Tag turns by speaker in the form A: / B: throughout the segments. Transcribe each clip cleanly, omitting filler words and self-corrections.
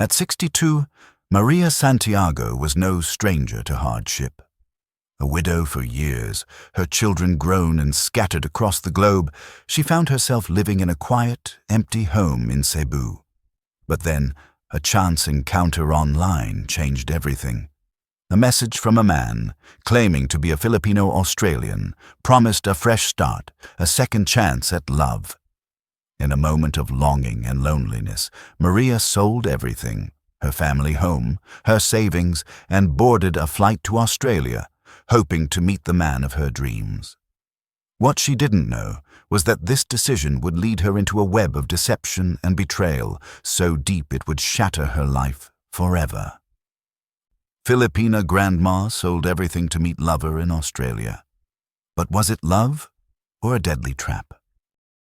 A: At 62, Maria Santiago was no stranger to hardship. A widow for years, her children grown and scattered across the globe, she found herself living in a quiet, empty home in Cebu. But then, a chance encounter online changed everything. A message from a man, claiming to be a Filipino-Australian, promised a fresh start, a second chance at love. In a moment of longing and loneliness, Maria sold everything, her family home, her savings, and boarded a flight to Australia, hoping to meet the man of her dreams. What she didn't know was that this decision would lead her into a web of deception and betrayal so deep it would shatter her life forever. Filipina grandma sold everything to meet lover in Australia. But was it love or a deadly trap?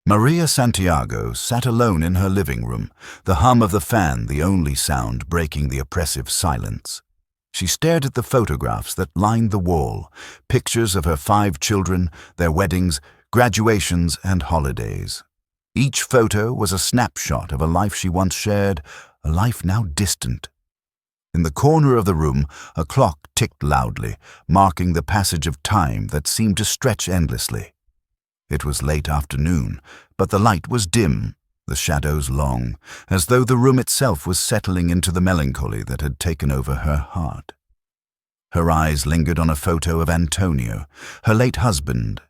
A: Maria Santiago sat alone in her living room, the hum of the fan the only sound breaking the oppressive silence. She stared at the photographs that lined the wall, pictures of her 5 children, their weddings, graduations, and holidays. Each photo was a snapshot of a life she once shared, a life now distant. In the corner of the room, a clock ticked loudly, marking the passage of time that seemed to stretch endlessly. It was late afternoon, but the light was dim, the shadows long, as though the room itself was settling into the melancholy that had taken over her heart. Her eyes lingered on a photo of Antonio, her late husband,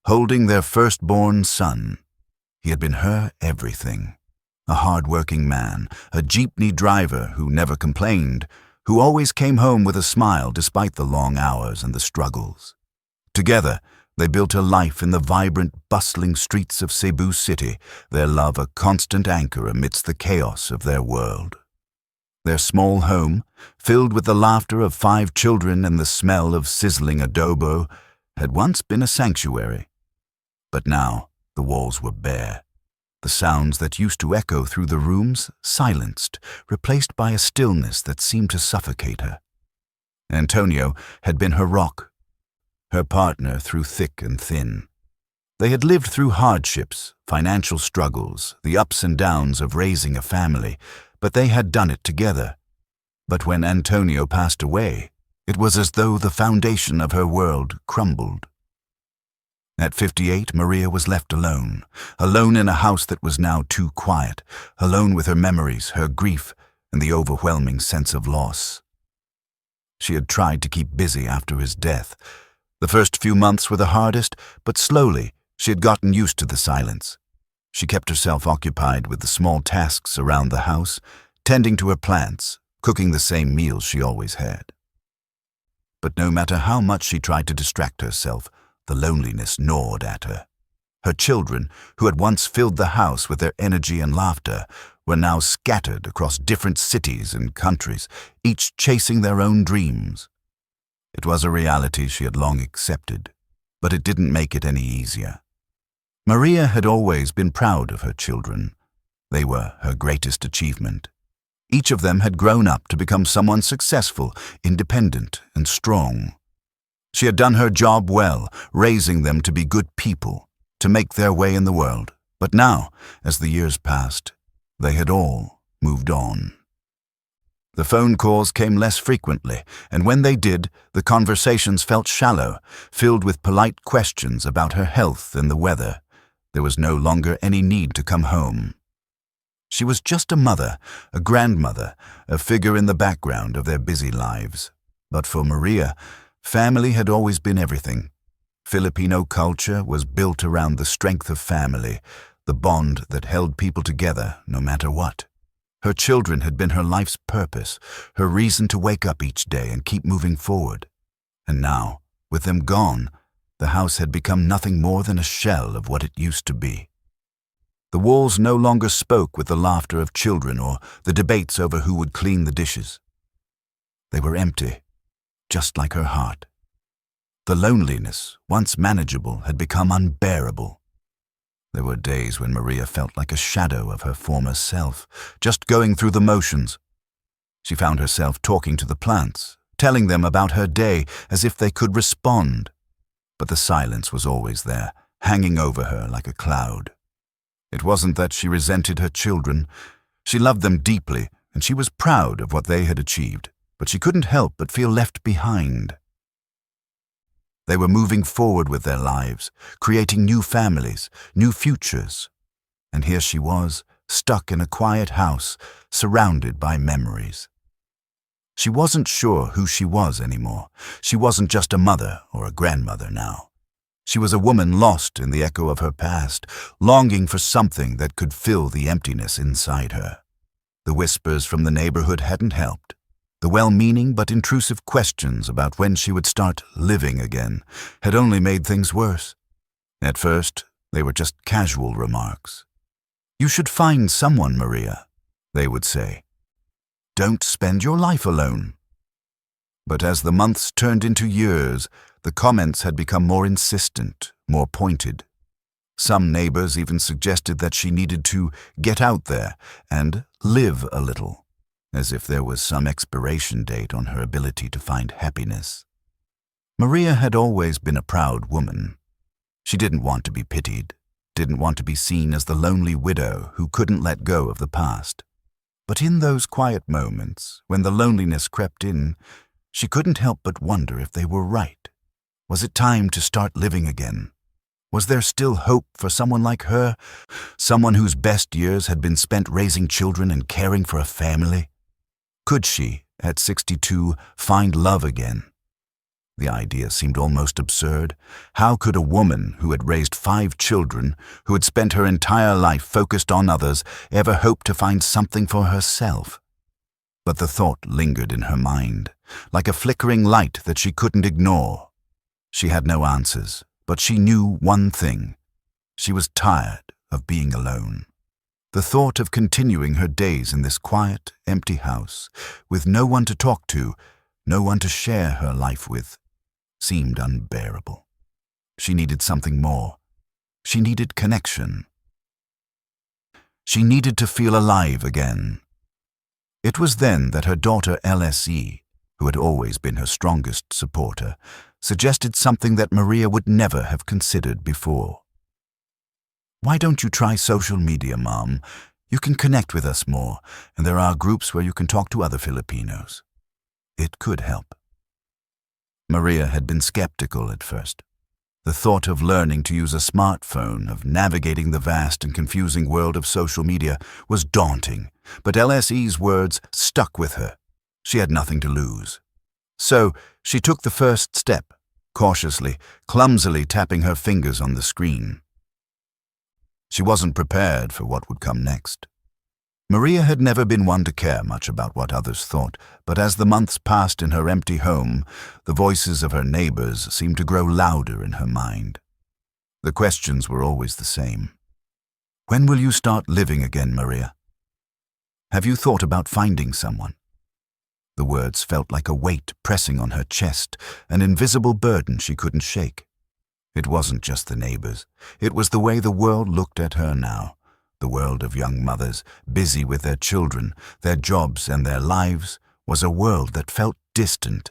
A: holding their firstborn son. He had been her everything. A hard-working man, a jeepney driver who never complained, who always came home with a smile despite the long hours and the struggles. Together, they built a life in the vibrant, bustling streets of Cebu City, their love a constant anchor amidst the chaos of their world. Their small home, filled with the laughter of 5 children and the smell of sizzling adobo, had once been a sanctuary. But now the walls were bare. The sounds that used to echo through the rooms silenced, replaced by a stillness that seemed to suffocate her. Antonio had been her rock, her partner through thick and thin. They had lived through hardships, financial struggles, the ups and downs of raising a family, but they had done it together. But when Antonio passed away, it was as though the foundation of her world crumbled. At 58, Maria was left alone, alone in a house that was now too quiet, alone with her memories, her grief, and the overwhelming sense of loss. She had tried to keep busy after his death. The first few months were the hardest, but slowly she had gotten used to the silence. She kept herself occupied with the small tasks around the house, tending to her plants, cooking the same meals she always had. But no matter how much she tried to distract herself, the loneliness gnawed at her. Her children, who had once filled the house with their energy and laughter, were now scattered across different cities and countries, each chasing their own dreams. It was a reality she had long accepted, but it didn't make it any easier. Maria had always been proud of her children. They were her greatest achievement. Each of them had grown up to become someone successful, independent, and strong. She had done her job well, raising them to be good people, to make their way in the world. But now, as the years passed, they had all moved on. The phone calls came less frequently, and when they did, the conversations felt shallow, filled with polite questions about her health and the weather. There was no longer any need to come home. She was just a mother, a grandmother, a figure in the background of their busy lives. But for Maria, family had always been everything. Filipino culture was built around the strength of family, the bond that held people together no matter what. Her children had been her life's purpose, her reason to wake up each day and keep moving forward. And now, with them gone, the house had become nothing more than a shell of what it used to be. The walls no longer spoke with the laughter of children or the debates over who would clean the dishes. They were empty, just like her heart. The loneliness, once manageable, had become unbearable. There were days when Maria felt like a shadow of her former self, just going through the motions. She found herself talking to the plants, telling them about her day as if they could respond. But the silence was always there, hanging over her like a cloud. It wasn't that she resented her children. She loved them deeply, and she was proud of what they had achieved, but she couldn't help but feel left behind. They were moving forward with their lives, creating new families, new futures. And here she was, stuck in a quiet house, surrounded by memories. She wasn't sure who she was anymore. She wasn't just a mother or a grandmother now. She was a woman lost in the echo of her past, longing for something that could fill the emptiness inside her. The whispers from the neighborhood hadn't helped. The well-meaning but intrusive questions about when she would start living again had only made things worse. At first, they were just casual remarks. "You should find someone, Maria," they would say. "Don't spend your life alone." But as the months turned into years, the comments had become more insistent, more pointed. Some neighbors even suggested that she needed to get out there and live a little, as if there was some expiration date on her ability to find happiness. Maria had always been a proud woman. She didn't want to be pitied, didn't want to be seen as the lonely widow who couldn't let go of the past. But in those quiet moments, when the loneliness crept in, she couldn't help but wonder if they were right. Was it time to start living again? Was there still hope for someone like her, someone whose best years had been spent raising children and caring for a family? Could she, at 62, find love again? The idea seemed almost absurd. How could a woman who had raised 5 children, who had spent her entire life focused on others, ever hope to find something for herself? But the thought lingered in her mind, like a flickering light that she couldn't ignore. She had no answers, but she knew one thing. She was tired of being alone. The thought of continuing her days in this quiet, empty house, with no one to talk to, no one to share her life with, seemed unbearable. She needed something more. She needed connection. She needed to feel alive again. It was then that her daughter LSE, who had always been her strongest supporter, suggested something that Maria would never have considered before. "Why don't you try social media, Mom? You can connect with us more, and there are groups where you can talk to other Filipinos. It could help." Maria had been skeptical at first. The thought of learning to use a smartphone, of navigating the vast and confusing world of social media, was daunting, but LSE's words stuck with her. She had nothing to lose. So she took the first step, cautiously, clumsily tapping her fingers on the screen. She wasn't prepared for what would come next. Maria had never been one to care much about what others thought, but as the months passed in her empty home, the voices of her neighbors seemed to grow louder in her mind. The questions were always the same. "When will you start living again, Maria? Have you thought about finding someone?" The words felt like a weight pressing on her chest, an invisible burden she couldn't shake. It wasn't just the neighbors. It was the way the world looked at her now. The world of young mothers, busy with their children, their jobs and their lives, was a world that felt distant.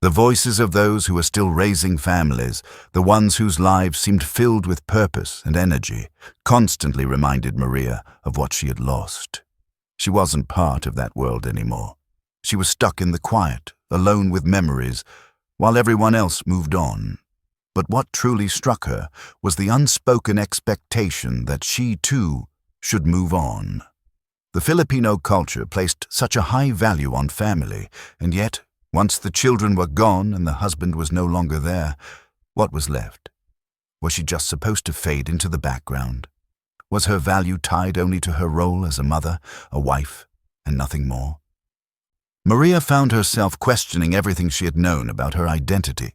A: The voices of those who were still raising families, the ones whose lives seemed filled with purpose and energy, constantly reminded Maria of what she had lost. She wasn't part of that world anymore. She was stuck in the quiet, alone with memories, while everyone else moved on. But what truly struck her was the unspoken expectation that she, too, should move on. The Filipino culture placed such a high value on family, and yet, once the children were gone and the husband was no longer there, what was left? Was she just supposed to fade into the background? Was her value tied only to her role as a mother, a wife, and nothing more? Maria found herself questioning everything she had known about her identity.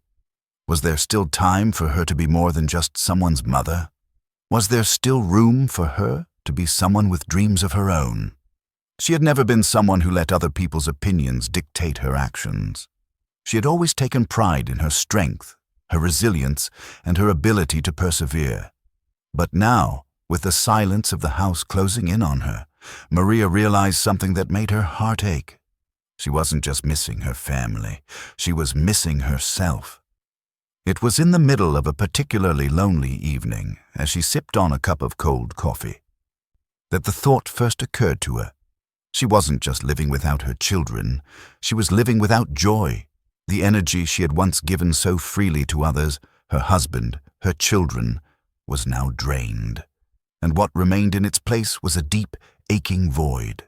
A: Was there still time for her to be more than just someone's mother? Was there still room for her to be someone with dreams of her own? She had never been someone who let other people's opinions dictate her actions. She had always taken pride in her strength, her resilience, and her ability to persevere. But now, with the silence of the house closing in on her, Maria realized something that made her heart ache. She wasn't just missing her family, she was missing herself. It was in the middle of a particularly lonely evening, as she sipped on a cup of cold coffee, that the thought first occurred to her. She wasn't just living without her children, she was living without joy. The energy she had once given so freely to others, her husband, her children, was now drained. And what remained in its place was a deep, aching void.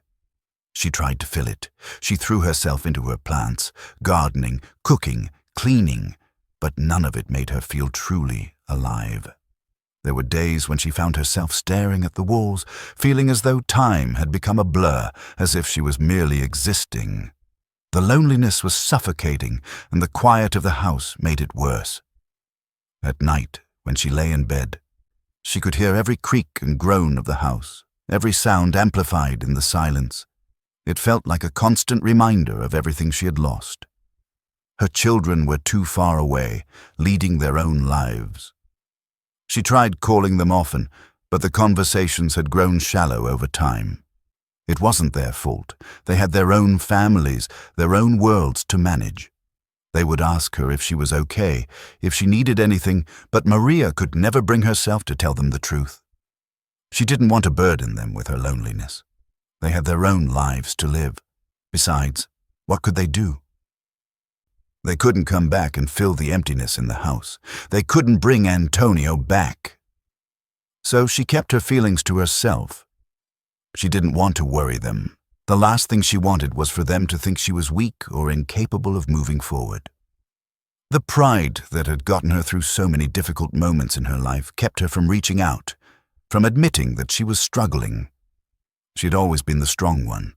A: She tried to fill it. She threw herself into her plants, gardening, cooking, cleaning, but none of it made her feel truly alive. There were days when she found herself staring at the walls, feeling as though time had become a blur, as if she was merely existing. The loneliness was suffocating, and the quiet of the house made it worse. At night, when she lay in bed, she could hear every creak and groan of the house, every sound amplified in the silence. It felt like a constant reminder of everything she had lost. Her children were too far away, leading their own lives. She tried calling them often, but the conversations had grown shallow over time. It wasn't their fault. They had their own families, their own worlds to manage. They would ask her if she was okay, if she needed anything, but Maria could never bring herself to tell them the truth. She didn't want to burden them with her loneliness. They had their own lives to live. Besides, what could they do? They couldn't come back and fill the emptiness in the house. They couldn't bring Antonio back. So she kept her feelings to herself. She didn't want to worry them. The last thing she wanted was for them to think she was weak or incapable of moving forward. The pride that had gotten her through so many difficult moments in her life kept her from reaching out, from admitting that she was struggling. She had always been the strong one,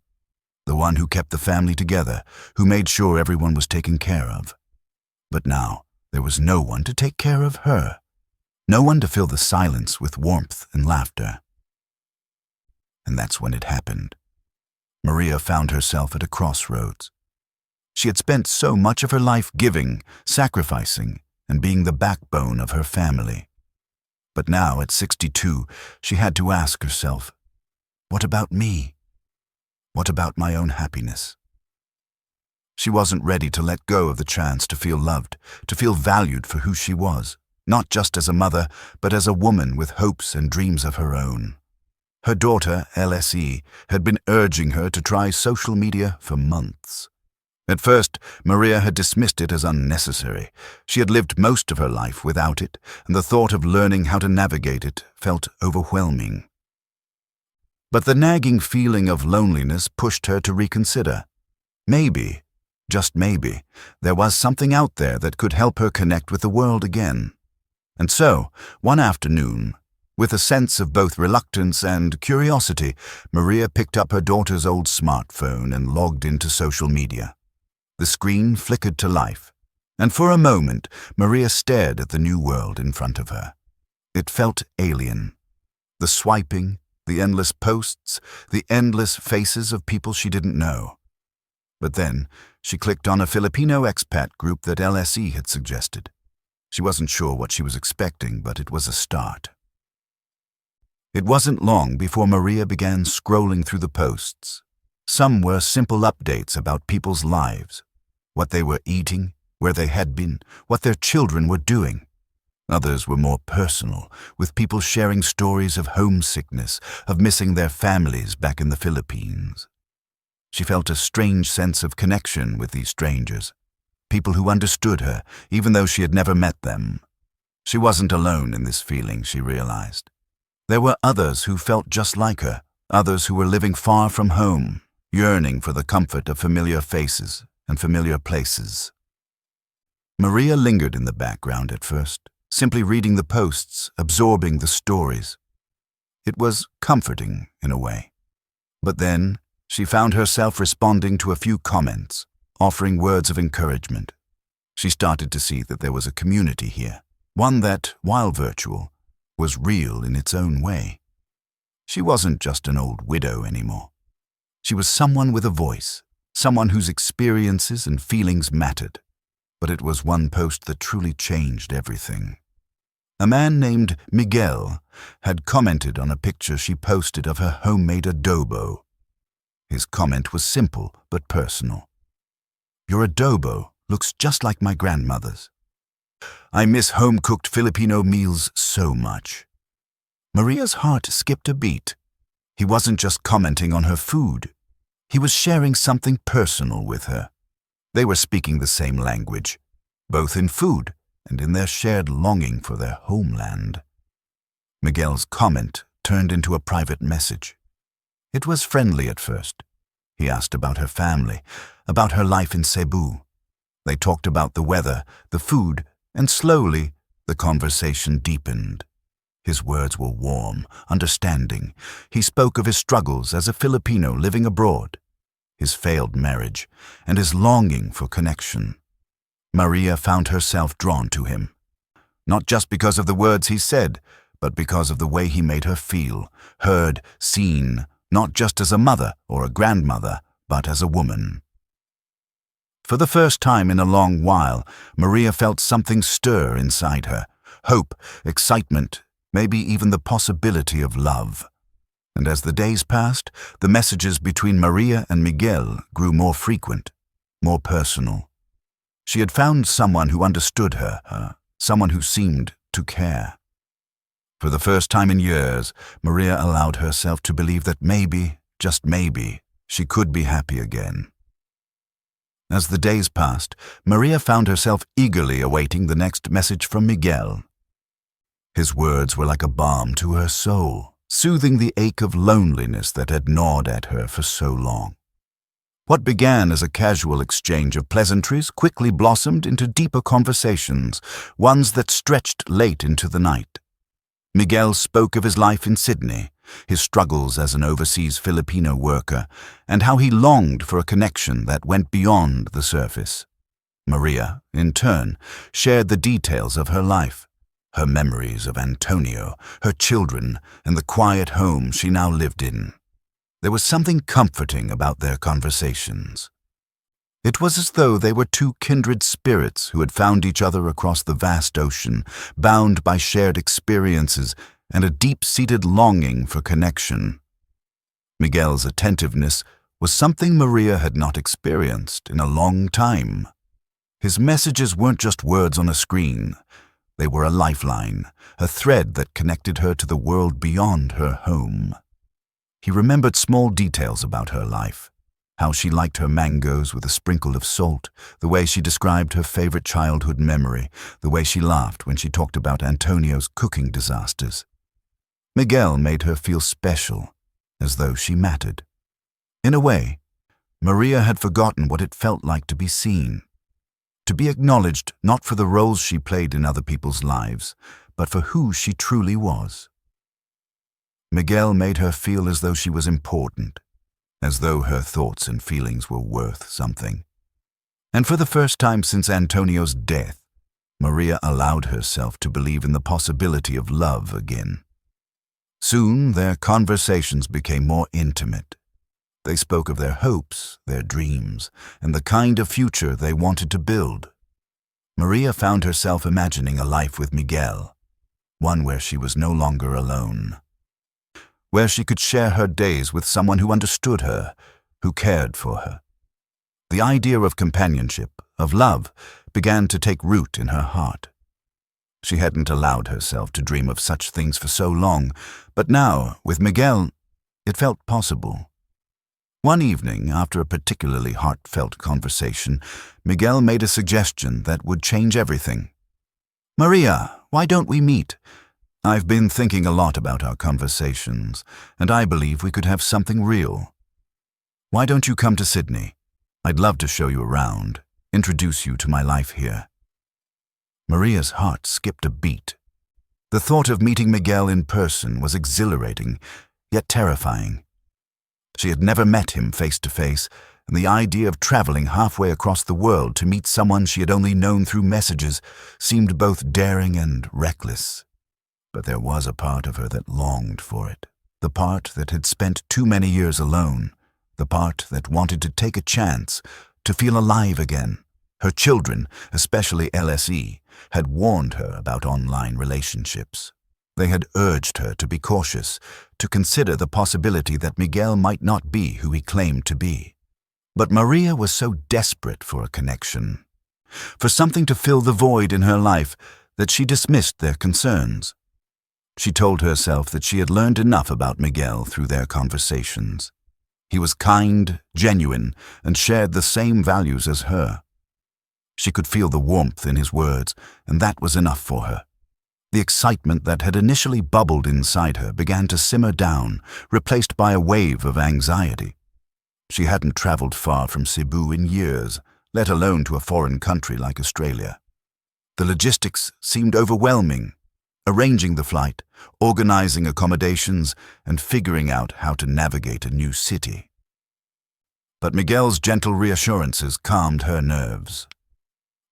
A: the one who kept the family together, who made sure everyone was taken care of. But now there was no one to take care of her, no one to fill the silence with warmth and laughter. And that's when it happened. Maria found herself at a crossroads. She had spent so much of her life giving, sacrificing, and being the backbone of her family. But now, at 62, she had to ask herself, what about me? What about my own happiness? She wasn't ready to let go of the chance to feel loved, to feel valued for who she was, not just as a mother, but as a woman with hopes and dreams of her own. Her daughter, LSE, had been urging her to try social media for months. At first, Maria had dismissed it as unnecessary. She had lived most of her life without it, and the thought of learning how to navigate it felt overwhelming. But the nagging feeling of loneliness pushed her to reconsider. Maybe, just maybe, there was something out there that could help her connect with the world again. And so, one afternoon, with a sense of both reluctance and curiosity, Maria picked up her daughter's old smartphone and logged into social media. The screen flickered to life, and for a moment, Maria stared at the new world in front of her. It felt alien. The swiping, the endless posts, the endless faces of people she didn't know. But then, she clicked on a Filipino expat group that LSE had suggested. She wasn't sure what she was expecting, but it was a start. It wasn't long before Maria began scrolling through the posts. Some were simple updates about people's lives, what they were eating, where they had been, what their children were doing. Others were more personal, with people sharing stories of homesickness, of missing their families back in the Philippines. She felt a strange sense of connection with these strangers, people who understood her, even though she had never met them. She wasn't alone in this feeling, she realized. There were others who felt just like her, others who were living far from home, yearning for the comfort of familiar faces and familiar places. Maria lingered in the background at first, simply reading the posts, absorbing the stories. It was comforting in a way. But then she found herself responding to a few comments, offering words of encouragement. She started to see that there was a community here, one that, while virtual, was real in its own way. She wasn't just an old widow anymore. She was someone with a voice, someone whose experiences and feelings mattered. But it was one post that truly changed everything. A man named Miguel had commented on a picture she posted of her homemade adobo. His comment was simple but personal. "Your adobo looks just like my grandmother's. I miss home-cooked Filipino meals so much." Maria's heart skipped a beat. He wasn't just commenting on her food. He was sharing something personal with her. They were speaking the same language, both in food and in their shared longing for their homeland. Miguel's comment turned into a private message. It was friendly at first. He asked about her family, about her life in Cebu. They talked about the weather, the food, and slowly the conversation deepened. His words were warm, understanding. He spoke of his struggles as a Filipino living abroad, his failed marriage, and his longing for connection. Maria found herself drawn to him, not just because of the words he said, but because of the way he made her feel, heard, seen, not just as a mother or a grandmother, but as a woman. For the first time in a long while, Maria felt something stir inside her, hope, excitement, maybe even the possibility of love. And as the days passed, the messages between Maria and Miguel grew more frequent, more personal. She had found someone who understood her, someone who seemed to care. For the first time in years, Maria allowed herself to believe that maybe, just maybe, she could be happy again. As the days passed, Maria found herself eagerly awaiting the next message from Miguel. His words were like a balm to her soul, soothing the ache of loneliness that had gnawed at her for so long. What began as a casual exchange of pleasantries quickly blossomed into deeper conversations, ones that stretched late into the night. Miguel spoke of his life in Sydney, his struggles as an overseas Filipino worker, and how he longed for a connection that went beyond the surface. Maria, in turn, shared the details of her life, her memories of Antonio, her children, and the quiet home she now lived in. There was something comforting about their conversations. It was as though they were two kindred spirits who had found each other across the vast ocean, bound by shared experiences and a deep-seated longing for connection. Miguel's attentiveness was something Maria had not experienced in a long time. His messages weren't just words on a screen. They were a lifeline, a thread that connected her to the world beyond her home. He remembered small details about her life, how she liked her mangoes with a sprinkle of salt, the way she described her favorite childhood memory, the way she laughed when she talked about Antonio's cooking disasters. Miguel made her feel special, as though she mattered. In a way, Maria had forgotten what it felt like to be seen, to be acknowledged not for the roles she played in other people's lives, but for who she truly was. Miguel made her feel as though she was important, as though her thoughts and feelings were worth something. And for the first time since Antonio's death, Maria allowed herself to believe in the possibility of love again. Soon their conversations became more intimate. They spoke of their hopes, their dreams, and the kind of future they wanted to build. Maria found herself imagining a life with Miguel, one where she was no longer alone, where she could share her days with someone who understood her, who cared for her. The idea of companionship, of love, began to take root in her heart. She hadn't allowed herself to dream of such things for so long, but now, with Miguel, it felt possible. One evening, after a particularly heartfelt conversation, Miguel made a suggestion that would change everything. "Maria, why don't we meet? I've been thinking a lot about our conversations, and I believe we could have something real. Why don't you come to Sydney? I'd love to show you around, introduce you to my life here." Maria's heart skipped a beat. The thought of meeting Miguel in person was exhilarating, yet terrifying. She had never met him face to face, and the idea of traveling halfway across the world to meet someone she had only known through messages seemed both daring and reckless. But there was a part of her that longed for it, the part that had spent too many years alone, the part that wanted to take a chance, to feel alive again. Her children, especially LSE, had warned her about online relationships. They had urged her to be cautious, to consider the possibility that Miguel might not be who he claimed to be. But Maria was so desperate for a connection, for something to fill the void in her life, that she dismissed their concerns. She told herself that she had learned enough about Miguel through their conversations. He was kind, genuine, and shared the same values as her. She could feel the warmth in his words, and that was enough for her. The excitement that had initially bubbled inside her began to simmer down, replaced by a wave of anxiety. She hadn't traveled far from Cebu in years, let alone to a foreign country like Australia. The logistics seemed overwhelming, arranging the flight, organizing accommodations, and figuring out how to navigate a new city. But Miguel's gentle reassurances calmed her nerves.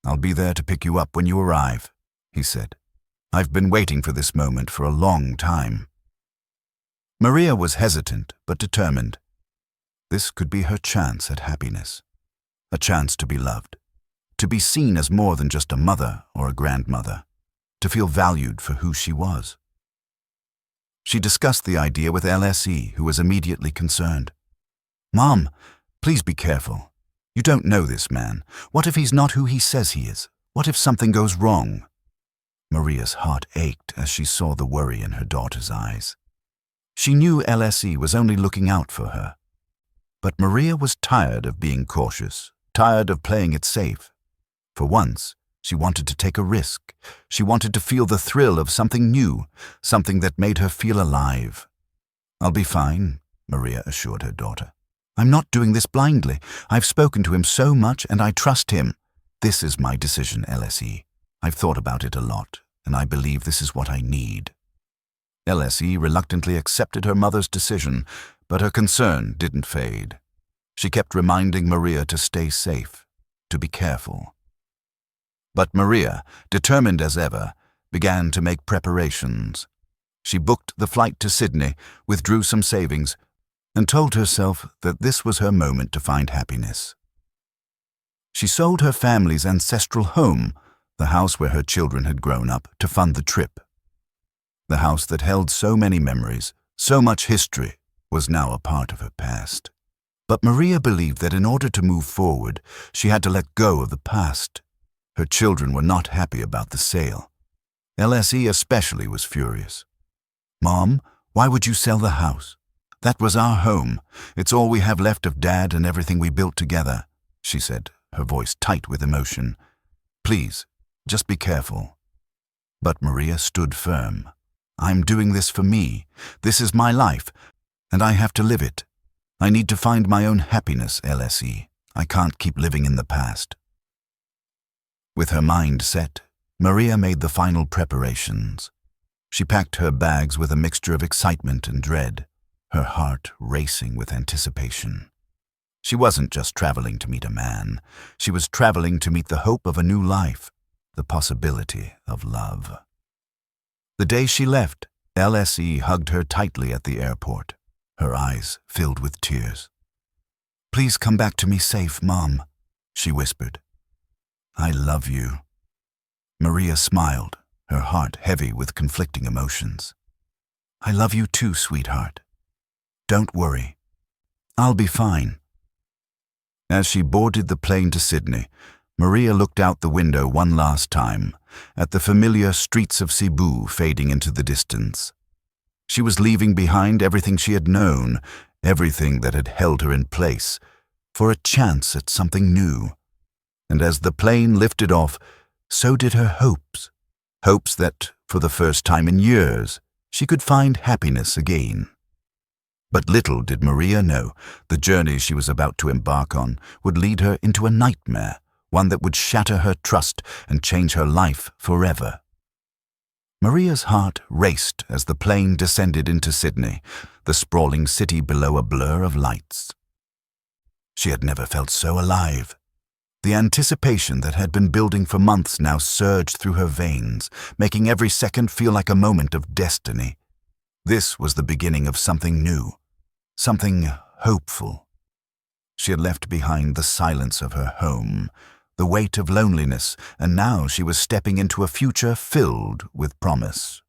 A: "I'll be there to pick you up when you arrive," he said. "I've been waiting for this moment for a long time." Maria was hesitant but determined. This could be her chance at happiness, a chance to be loved, to be seen as more than just a mother or a grandmother, to feel valued for who she was. She discussed the idea with LSE, who was immediately concerned. "Mom, please be careful. You don't know this man. What if he's not who he says he is? What if something goes wrong?" Maria's heart ached as she saw the worry in her daughter's eyes. She knew LSE was only looking out for her. But Maria was tired of being cautious, tired of playing it safe. For once, she wanted to take a risk. She wanted to feel the thrill of something new, something that made her feel alive. "I'll be fine," Maria assured her daughter. "I'm not doing this blindly. I've spoken to him so much and I trust him. This is my decision, LSE. I've thought about it a lot, and I believe this is what I need." LSE reluctantly accepted her mother's decision, but her concern didn't fade. She kept reminding Maria to stay safe, to be careful. But Maria, determined as ever, began to make preparations. She booked the flight to Sydney, withdrew some savings, and told herself that this was her moment to find happiness. She sold her family's ancestral home, the house where her children had grown up, to fund the trip. The house that held so many memories, so much history, was now a part of her past. But Maria believed that in order to move forward, she had to let go of the past. Her children were not happy about the sale. LSE especially was furious. "Mom, why would you sell the house? That was our home. It's all we have left of Dad and everything we built together," she said, her voice tight with emotion. "Please, just be careful." But Maria stood firm. "I'm doing this for me. This is my life, and I have to live it. I need to find my own happiness, LSE. I can't keep living in the past." With her mind set, Maria made the final preparations. She packed her bags with a mixture of excitement and dread, her heart racing with anticipation. She wasn't just traveling to meet a man. She was traveling to meet the hope of a new life, the possibility of love. The day she left, LSE hugged her tightly at the airport, her eyes filled with tears. "Please come back to me safe, Mom," she whispered. "I love you." Maria smiled, her heart heavy with conflicting emotions. "I love you too, sweetheart. Don't worry. I'll be fine." As she boarded the plane to Sydney, Maria looked out the window one last time, at the familiar streets of Cebu fading into the distance. She was leaving behind everything she had known, everything that had held her in place, for a chance at something new. And as the plane lifted off, so did her hopes. Hopes that, for the first time in years, she could find happiness again. But little did Maria know, the journey she was about to embark on would lead her into a nightmare, one that would shatter her trust and change her life forever. Maria's heart raced as the plane descended into Sydney, the sprawling city below a blur of lights. She had never felt so alive. The anticipation that had been building for months now surged through her veins, making every second feel like a moment of destiny. This was the beginning of something new, something hopeful. She had left behind the silence of her home, the weight of loneliness, and now she was stepping into a future filled with promise.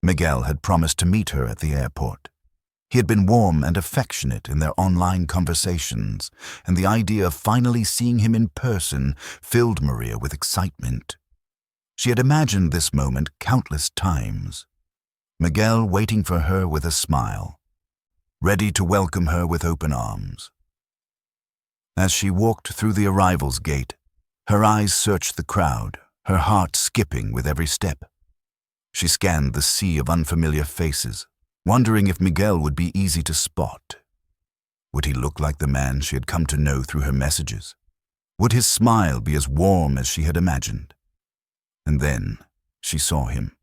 A: Miguel had promised to meet her at the airport. He had been warm and affectionate in their online conversations, and the idea of finally seeing him in person filled Maria with excitement. She had imagined this moment countless times. Miguel waiting for her with a smile, ready to welcome her with open arms. As she walked through the arrivals gate, her eyes searched the crowd, her heart skipping with every step. She scanned the sea of unfamiliar faces, wondering if Miguel would be easy to spot. Would he look like the man she had come to know through her messages? Would his smile be as warm as she had imagined? And then she saw him.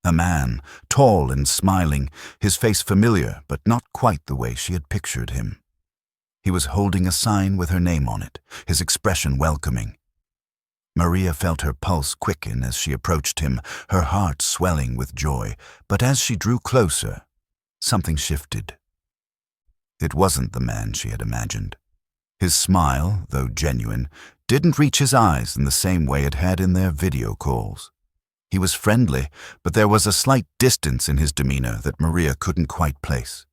A: A man, tall and smiling, his face familiar but not quite the way she had pictured him. He was holding a sign with her name on it, his expression welcoming. Maria felt her pulse quicken as she approached him, her heart swelling with joy, but as she drew closer, something shifted. It wasn't the man she had imagined. His smile, though genuine, didn't reach his eyes in the same way it had in their video calls. He was friendly, but there was a slight distance in his demeanor that Maria couldn't quite place.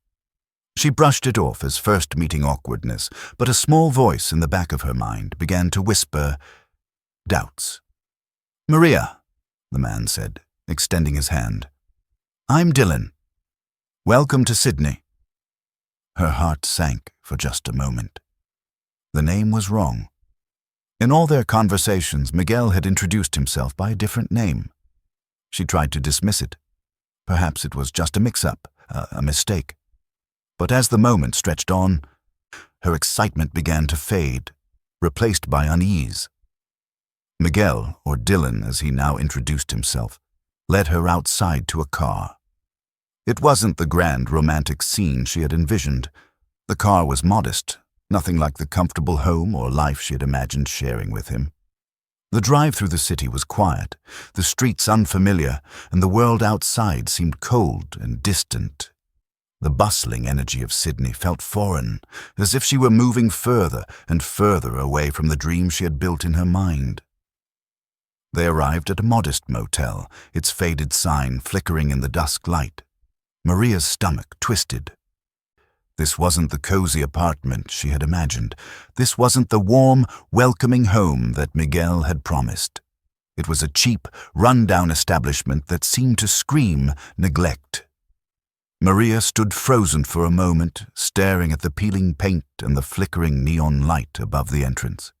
A: She brushed it off as first meeting awkwardness, but a small voice in the back of her mind began to whisper doubts. "Maria," the man said, extending his hand. "I'm Dylan. Welcome to Sydney." Her heart sank for just a moment. The name was wrong. In all their conversations, Miguel had introduced himself by a different name. She tried to dismiss it. Perhaps it was just a mix-up, a mistake. But as the moment stretched on, her excitement began to fade, replaced by unease. Miguel, or Dylan as he now introduced himself, led her outside to a car. It wasn't the grand romantic scene she had envisioned. The car was modest, nothing like the comfortable home or life she had imagined sharing with him. The drive through the city was quiet, the streets unfamiliar, and the world outside seemed cold and distant. The bustling energy of Sydney felt foreign, as if she were moving further and further away from the dream she had built in her mind. They arrived at a modest motel, its faded sign flickering in the dusk light. Maria's stomach twisted. This wasn't the cozy apartment she had imagined. This wasn't the warm, welcoming home that Miguel had promised. It was a cheap, run-down establishment that seemed to scream neglect. Maria stood frozen for a moment, staring at the peeling paint and the flickering neon light above the entrance.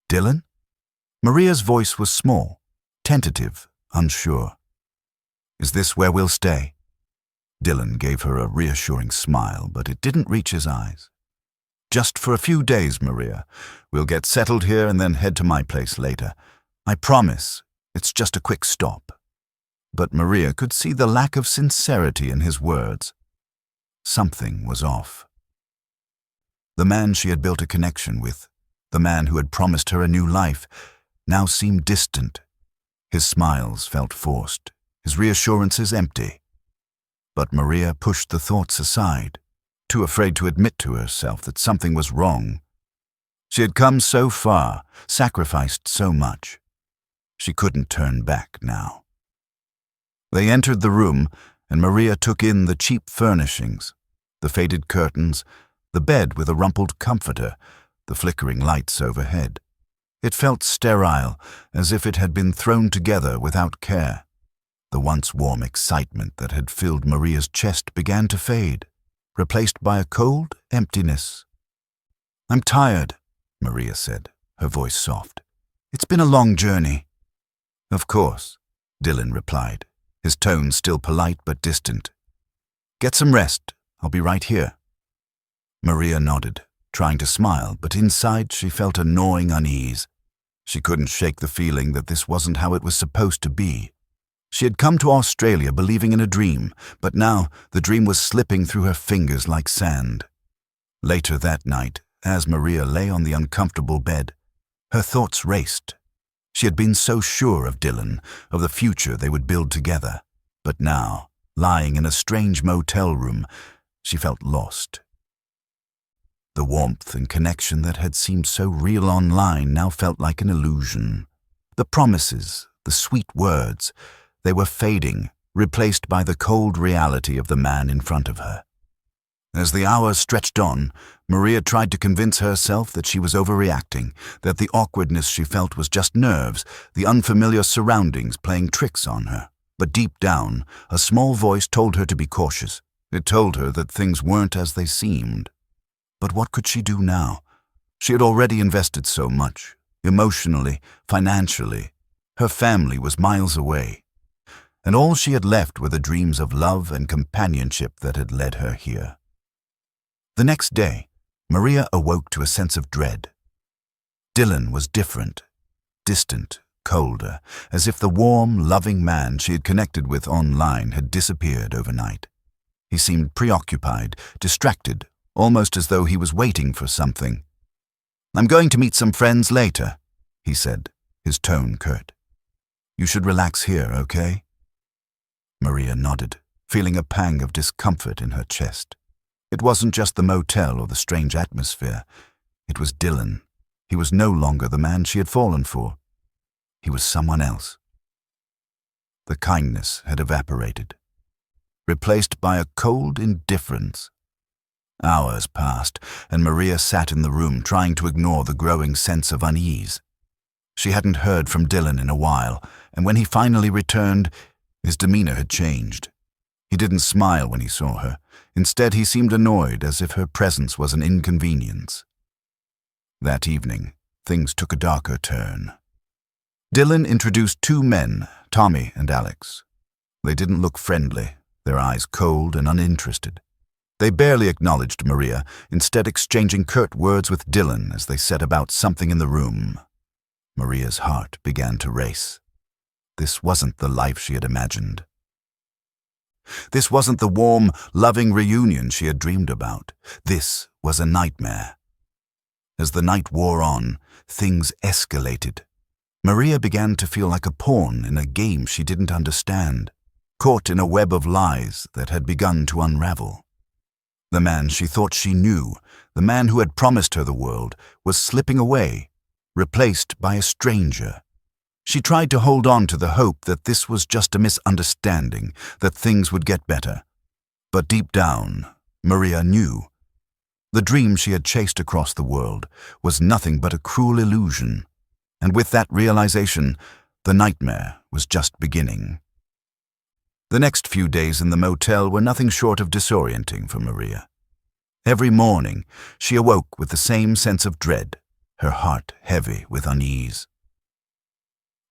A: "Dylan?" Maria's voice was small, tentative, unsure. "Is this where we'll stay?" Dylan gave her a reassuring smile, but it didn't reach his eyes. "Just for a few days, Maria. We'll get settled here and then head to my place later. I promise, it's just a quick stop." But Maria could see the lack of sincerity in his words. Something was off. The man she had built a connection with, the man who had promised her a new life, now seemed distant. His smiles felt forced, his reassurances empty. But Maria pushed the thoughts aside, too afraid to admit to herself that something was wrong. She had come so far, sacrificed so much. She couldn't turn back now. They entered the room, and Maria took in the cheap furnishings, the faded curtains, the bed with a rumpled comforter, the flickering lights overhead. It felt sterile, as if it had been thrown together without care. The once warm excitement that had filled Maria's chest began to fade, replaced by a cold emptiness. "I'm tired," Maria said, her voice soft. "It's been a long journey." "Of course," Dylan replied, his tone still polite but distant. "Get some rest. I'll be right here." Maria nodded, trying to smile, but inside she felt a gnawing unease. She couldn't shake the feeling that this wasn't how it was supposed to be. She had come to Australia believing in a dream, but now the dream was slipping through her fingers like sand. Later that night, as Maria lay on the uncomfortable bed, her thoughts raced. She had been so sure of Dylan, of the future they would build together. But now, lying in a strange motel room, she felt lost. The warmth and connection that had seemed so real online now felt like an illusion. The promises, the sweet words, they were fading, replaced by the cold reality of the man in front of her. As the hours stretched on, Maria tried to convince herself that she was overreacting, that the awkwardness she felt was just nerves, the unfamiliar surroundings playing tricks on her. But deep down, a small voice told her to be cautious. It told her that things weren't as they seemed. But what could she do now? She had already invested so much, emotionally, financially. Her family was miles away, and all she had left were the dreams of love and companionship that had led her here. The next day, Maria awoke to a sense of dread. Dylan was different, distant, colder, as if the warm, loving man she had connected with online had disappeared overnight. He seemed preoccupied, distracted, almost as though he was waiting for something. "I'm going to meet some friends later," he said, his tone curt. "You should relax here, okay?" Maria nodded, feeling a pang of discomfort in her chest. It wasn't just the motel or the strange atmosphere. It was Dylan. He was no longer the man she had fallen for. He was someone else. The kindness had evaporated, replaced by a cold indifference. Hours passed, and Maria sat in the room trying to ignore the growing sense of unease. She hadn't heard from Dylan in a while, and when he finally returned, his demeanor had changed. He didn't smile when he saw her. Instead, he seemed annoyed, as if her presence was an inconvenience. That evening, things took a darker turn. Dylan introduced two men, Tommy and Alex. They didn't look friendly, their eyes cold and uninterested. They barely acknowledged Maria, instead exchanging curt words with Dylan as they set about something in the room. Maria's heart began to race. This wasn't the life she had imagined. This wasn't the warm, loving reunion she had dreamed about. This was a nightmare. As the night wore on, things escalated. Maria began to feel like a pawn in a game she didn't understand, caught in a web of lies that had begun to unravel. The man she thought she knew, the man who had promised her the world, was slipping away, replaced by a stranger. She tried to hold on to the hope that this was just a misunderstanding, that things would get better. But deep down, Maria knew. The dream she had chased across the world was nothing but a cruel illusion, and with that realization, the nightmare was just beginning. The next few days in the motel were nothing short of disorienting for Maria. Every morning, she awoke with the same sense of dread, her heart heavy with unease.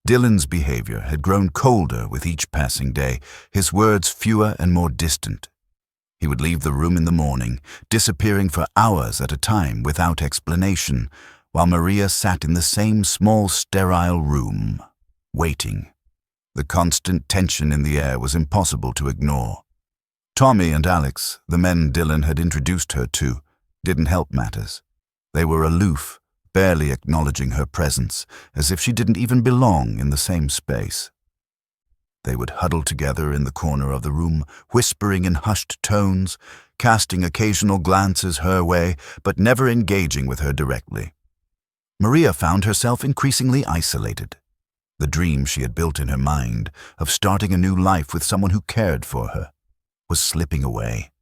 A: Dylan's behavior had grown colder with each passing day, his words fewer and more distant. He would leave the room in the morning, disappearing for hours at a time without explanation, while Maria sat in the same small, sterile room, waiting. The constant tension in the air was impossible to ignore. Tommy and Alex, the men Dylan had introduced her to, didn't help matters. They were aloof, barely acknowledging her presence, as if she didn't even belong in the same space. They would huddle together in the corner of the room, whispering in hushed tones, casting occasional glances her way, but never engaging with her directly. Maria found herself increasingly isolated. The dream she had built in her mind of starting a new life with someone who cared for her was slipping away.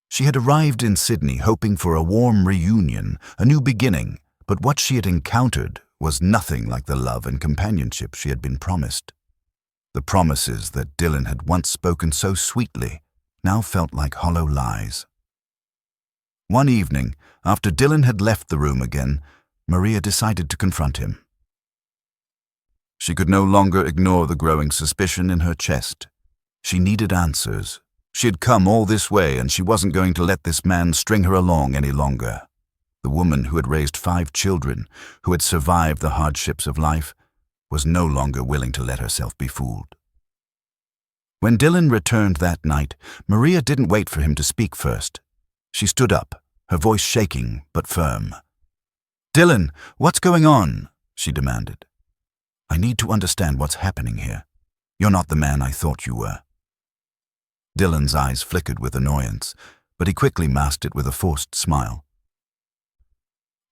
A: She had arrived in Sydney hoping for a warm reunion, a new beginning, but what she had encountered was nothing like the love and companionship she had been promised. The promises that Dylan had once spoken so sweetly now felt like hollow lies. One evening, after Dylan had left the room again, Maria decided to confront him. She could no longer ignore the growing suspicion in her chest. She needed answers. She had come all this way, and she wasn't going to let this man string her along any longer. The woman who had raised 5 children, who had survived the hardships of life, was no longer willing to let herself be fooled. When Dylan returned that night, Maria didn't wait for him to speak first. She stood up, her voice shaking but firm. "Dylan, what's going on?" she demanded. "I need to understand what's happening here. You're not the man I thought you were." Dylan's eyes flickered with annoyance, but he quickly masked it with a forced smile.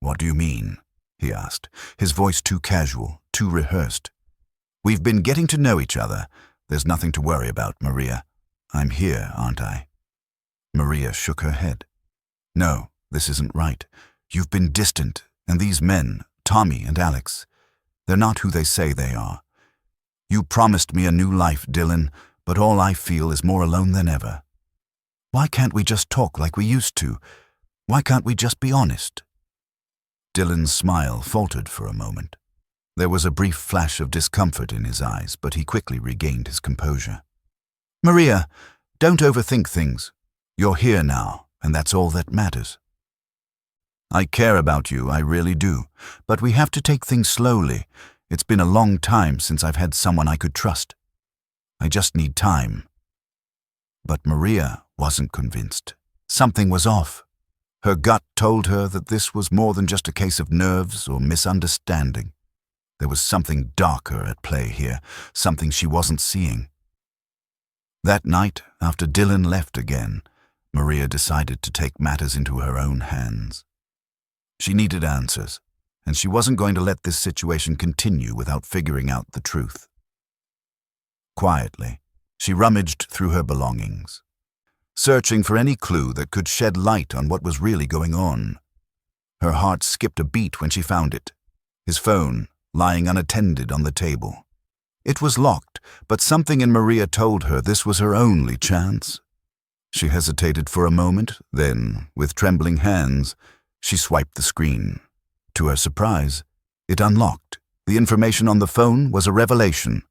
A: "What do you mean?" he asked, his voice too casual, too rehearsed. "We've been getting to know each other. There's nothing to worry about, Maria. I'm here, aren't I?" Maria shook her head. "No, this isn't right. You've been distant, and these men, Tommy and Alex, they're not who they say they are. You promised me a new life, Dylan, but all I feel is more alone than ever." Why can't we just talk like we used to? Why can't we just be honest?" Dylan's smile faltered for a moment. There was a brief flash of discomfort in his eyes, but he quickly regained his composure. "Maria, don't overthink things. You're here now, and that's all that matters. I care about you, I really do, but we have to take things slowly. It's been a long time since I've had someone I could trust. I just need time." But Maria wasn't convinced. Something was off. Her gut told her that this was more than just a case of nerves or misunderstanding. There was something darker at play here, something she wasn't seeing. That night, after Dylan left again, Maria decided to take matters into her own hands. She needed answers, and she wasn't going to let this situation continue without figuring out the truth. Quietly, she rummaged through her belongings, searching for any clue that could shed light on what was really going on. Her heart skipped a beat when she found it, his phone lying unattended on the table. It was locked, but something in Maria told her this was her only chance. She hesitated for a moment, then, with trembling hands, she swiped the screen. To her surprise, it unlocked. The information on the phone was a revelation.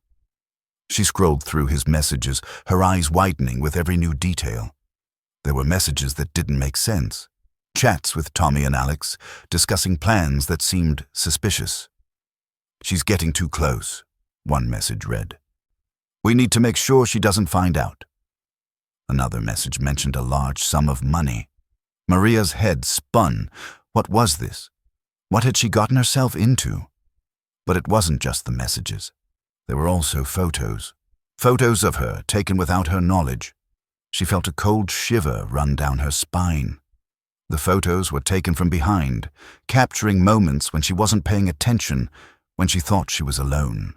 A: She scrolled through his messages, her eyes widening with every new detail. There were messages that didn't make sense. Chats with Tommy and Alex, discussing plans that seemed suspicious. "She's getting too close," one message read. "We need to make sure she doesn't find out." Another message mentioned a large sum of money. Maria's head spun. What was this? What had she gotten herself into? But it wasn't just the messages. There were also photos. Photos of her taken without her knowledge. She felt a cold shiver run down her spine. The photos were taken from behind, capturing moments when she wasn't paying attention, when she thought she was alone.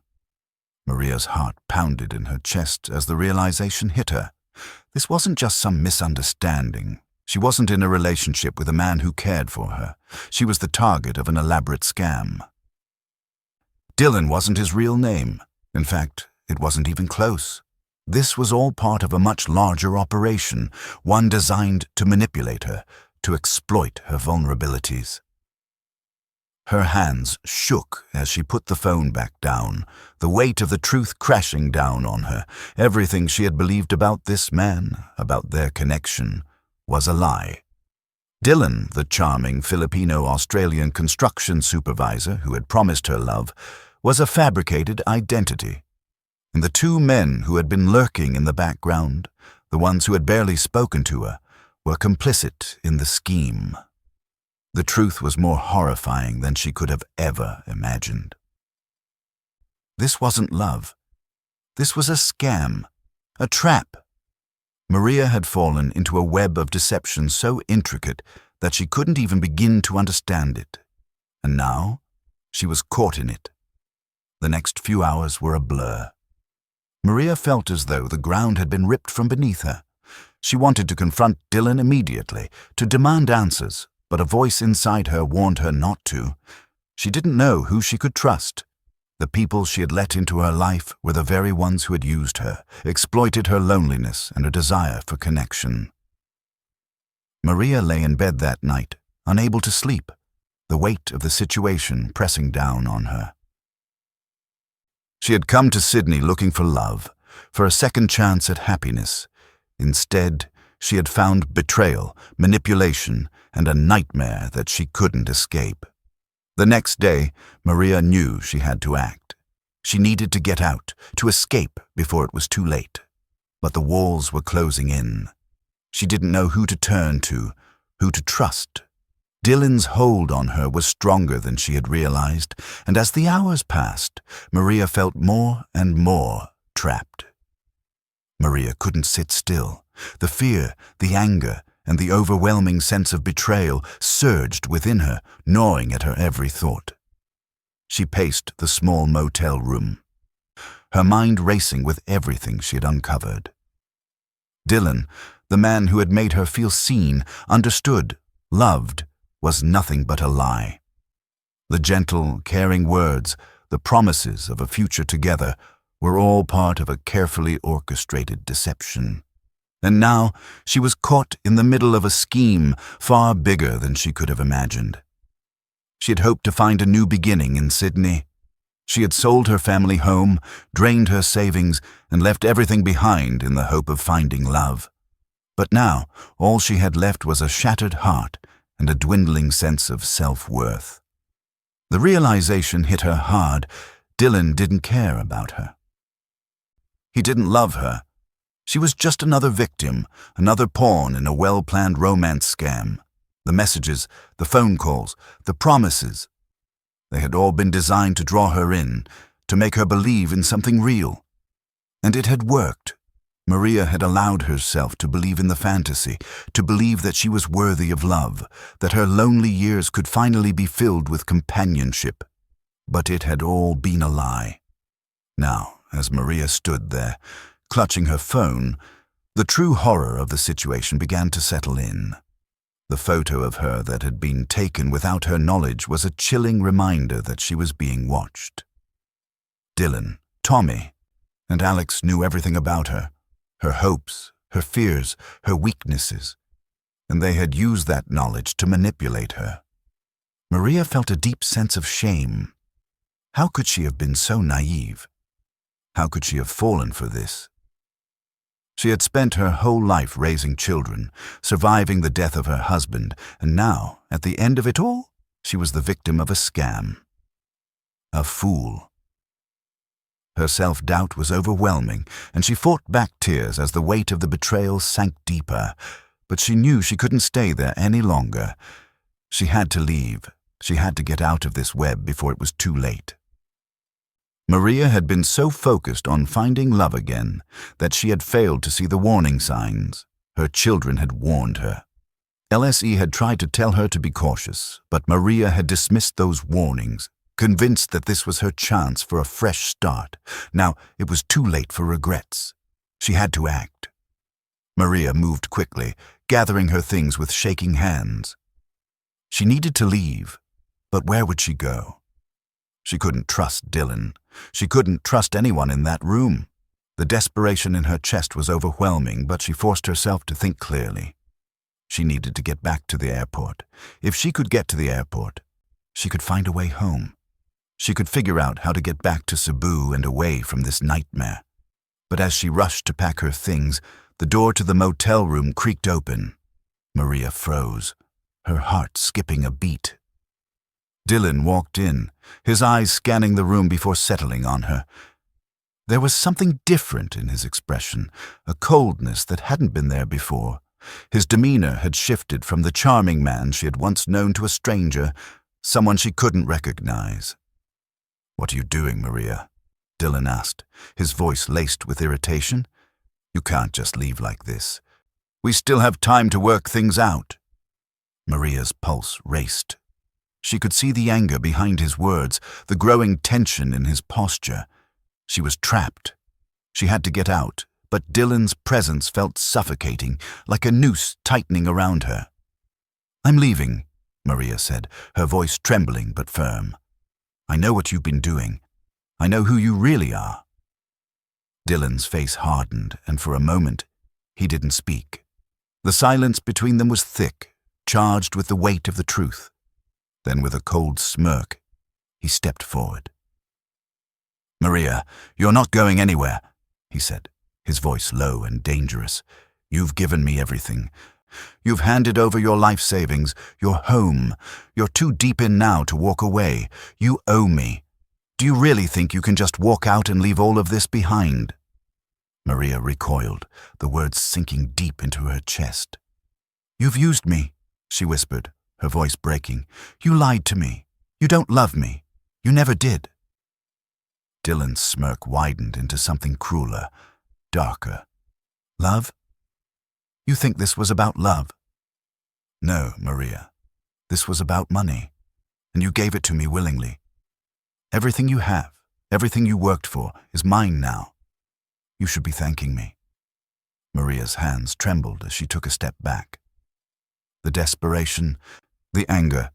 A: Maria's heart pounded in her chest as the realization hit her. This wasn't just some misunderstanding. She wasn't in a relationship with a man who cared for her. She was the target of an elaborate scam. Dylan wasn't his real name. In fact, it wasn't even close. This was all part of a much larger operation, one designed to manipulate her, to exploit her vulnerabilities. Her hands shook as she put the phone back down, the weight of the truth crashing down on her. Everything she had believed about this man, about their connection, was a lie. Dylan, the charming Filipino-Australian construction supervisor who had promised her love, was a fabricated identity. And the two men who had been lurking in the background, the ones who had barely spoken to her, were complicit in the scheme. The truth was more horrifying than she could have ever imagined. This wasn't love. This was a scam, a trap. Maria had fallen into a web of deception so intricate that she couldn't even begin to understand it. And now, she was caught in it. The next few hours were a blur. Maria felt as though the ground had been ripped from beneath her. She wanted to confront Dylan immediately, to demand answers, but a voice inside her warned her not to. She didn't know who she could trust. The people she had let into her life were the very ones who had used her, exploited her loneliness and her desire for connection. Maria lay in bed that night, unable to sleep, the weight of the situation pressing down on her. She had come to Sydney looking for love, for a second chance at happiness. Instead, she had found betrayal, manipulation, and a nightmare that she couldn't escape. The next day, Maria knew she had to act. She needed to get out, to escape before it was too late. But the walls were closing in. She didn't know who to turn to, who to trust. Dylan's hold on her was stronger than she had realized, and as the hours passed, Maria felt more and more trapped. Maria couldn't sit still. The fear, the anger, and the overwhelming sense of betrayal surged within her, gnawing at her every thought. She paced the small motel room, her mind racing with everything she had uncovered. Dylan, the man who had made her feel seen, understood, loved, was nothing but a lie. The gentle, caring words, the promises of a future together, were all part of a carefully orchestrated deception. And now she was caught in the middle of a scheme far bigger than she could have imagined. She had hoped to find a new beginning in Sydney. She had sold her family home, drained her savings, and left everything behind in the hope of finding love. But now, all she had left was a shattered heart and a dwindling sense of self-worth. The realization hit her hard. Dylan didn't care about her. He didn't love her. She was just another victim, another pawn in a well-planned romance scam. The messages, the phone calls, the promises. They had all been designed to draw her in, to make her believe in something real. And it had worked. Maria had allowed herself to believe in the fantasy, to believe that she was worthy of love, that her lonely years could finally be filled with companionship. But it had all been a lie. Now, as Maria stood there, clutching her phone, the true horror of the situation began to settle in. The photo of her that had been taken without her knowledge was a chilling reminder that she was being watched. Dylan, Tommy, and Alex knew everything about her, her hopes, her fears, her weaknesses, and they had used that knowledge to manipulate her. Maria felt a deep sense of shame. How could she have been so naive? How could she have fallen for this? She had spent her whole life raising children, surviving the death of her husband, and now, at the end of it all, she was the victim of a scam. A fool. Her self-doubt was overwhelming, and she fought back tears as the weight of the betrayal sank deeper. But she knew she couldn't stay there any longer. She had to leave. She had to get out of this web before it was too late. Maria had been so focused on finding love again that she had failed to see the warning signs. Her children had warned her. LSE had tried to tell her to be cautious, but Maria had dismissed those warnings, convinced that this was her chance for a fresh start. Now it was too late for regrets. She had to act. Maria moved quickly, gathering her things with shaking hands. She needed to leave, but where would she go? She couldn't trust Dylan. She couldn't trust anyone in that room. The desperation in her chest was overwhelming, but she forced herself to think clearly. She needed to get back to the airport. If she could get to the airport, she could find a way home. She could figure out how to get back to Cebu and away from this nightmare. But as she rushed to pack her things, the door to the motel room creaked open. Maria froze, her heart skipping a beat. Dylan walked in, his eyes scanning the room before settling on her. There was something different in his expression, a coldness that hadn't been there before. His demeanor had shifted from the charming man she had once known to a stranger, someone she couldn't recognize. "What are you doing, Maria?" Dylan asked, his voice laced with irritation. "You can't just leave like this. We still have time to work things out." Maria's pulse raced. She could see the anger behind his words, the growing tension in his posture. She was trapped. She had to get out, but Dylan's presence felt suffocating, like a noose tightening around her. "I'm leaving," Maria said, her voice trembling but firm. "I know what you've been doing. I know who you really are." Dylan's face hardened, and for a moment, he didn't speak. The silence between them was thick, charged with the weight of the truth. Then, with a cold smirk, he stepped forward. "Maria, you're not going anywhere," he said, his voice low and dangerous. "You've given me everything. You've handed over your life savings, your home. You're too deep in now to walk away. You owe me. Do you really think you can just walk out and leave all of this behind?" Maria recoiled, the words sinking deep into her chest. "You've used me," she whispered, her voice breaking. "You lied to me. You don't love me. You never did." Dylan's smirk widened into something crueler, darker. "Love? You think this was about love?" "No, Maria. This was about money, and you gave it to me willingly. Everything you have, everything you worked for, is mine now. You should be thanking me." Maria's hands trembled as she took a step back. The desperation, the anger,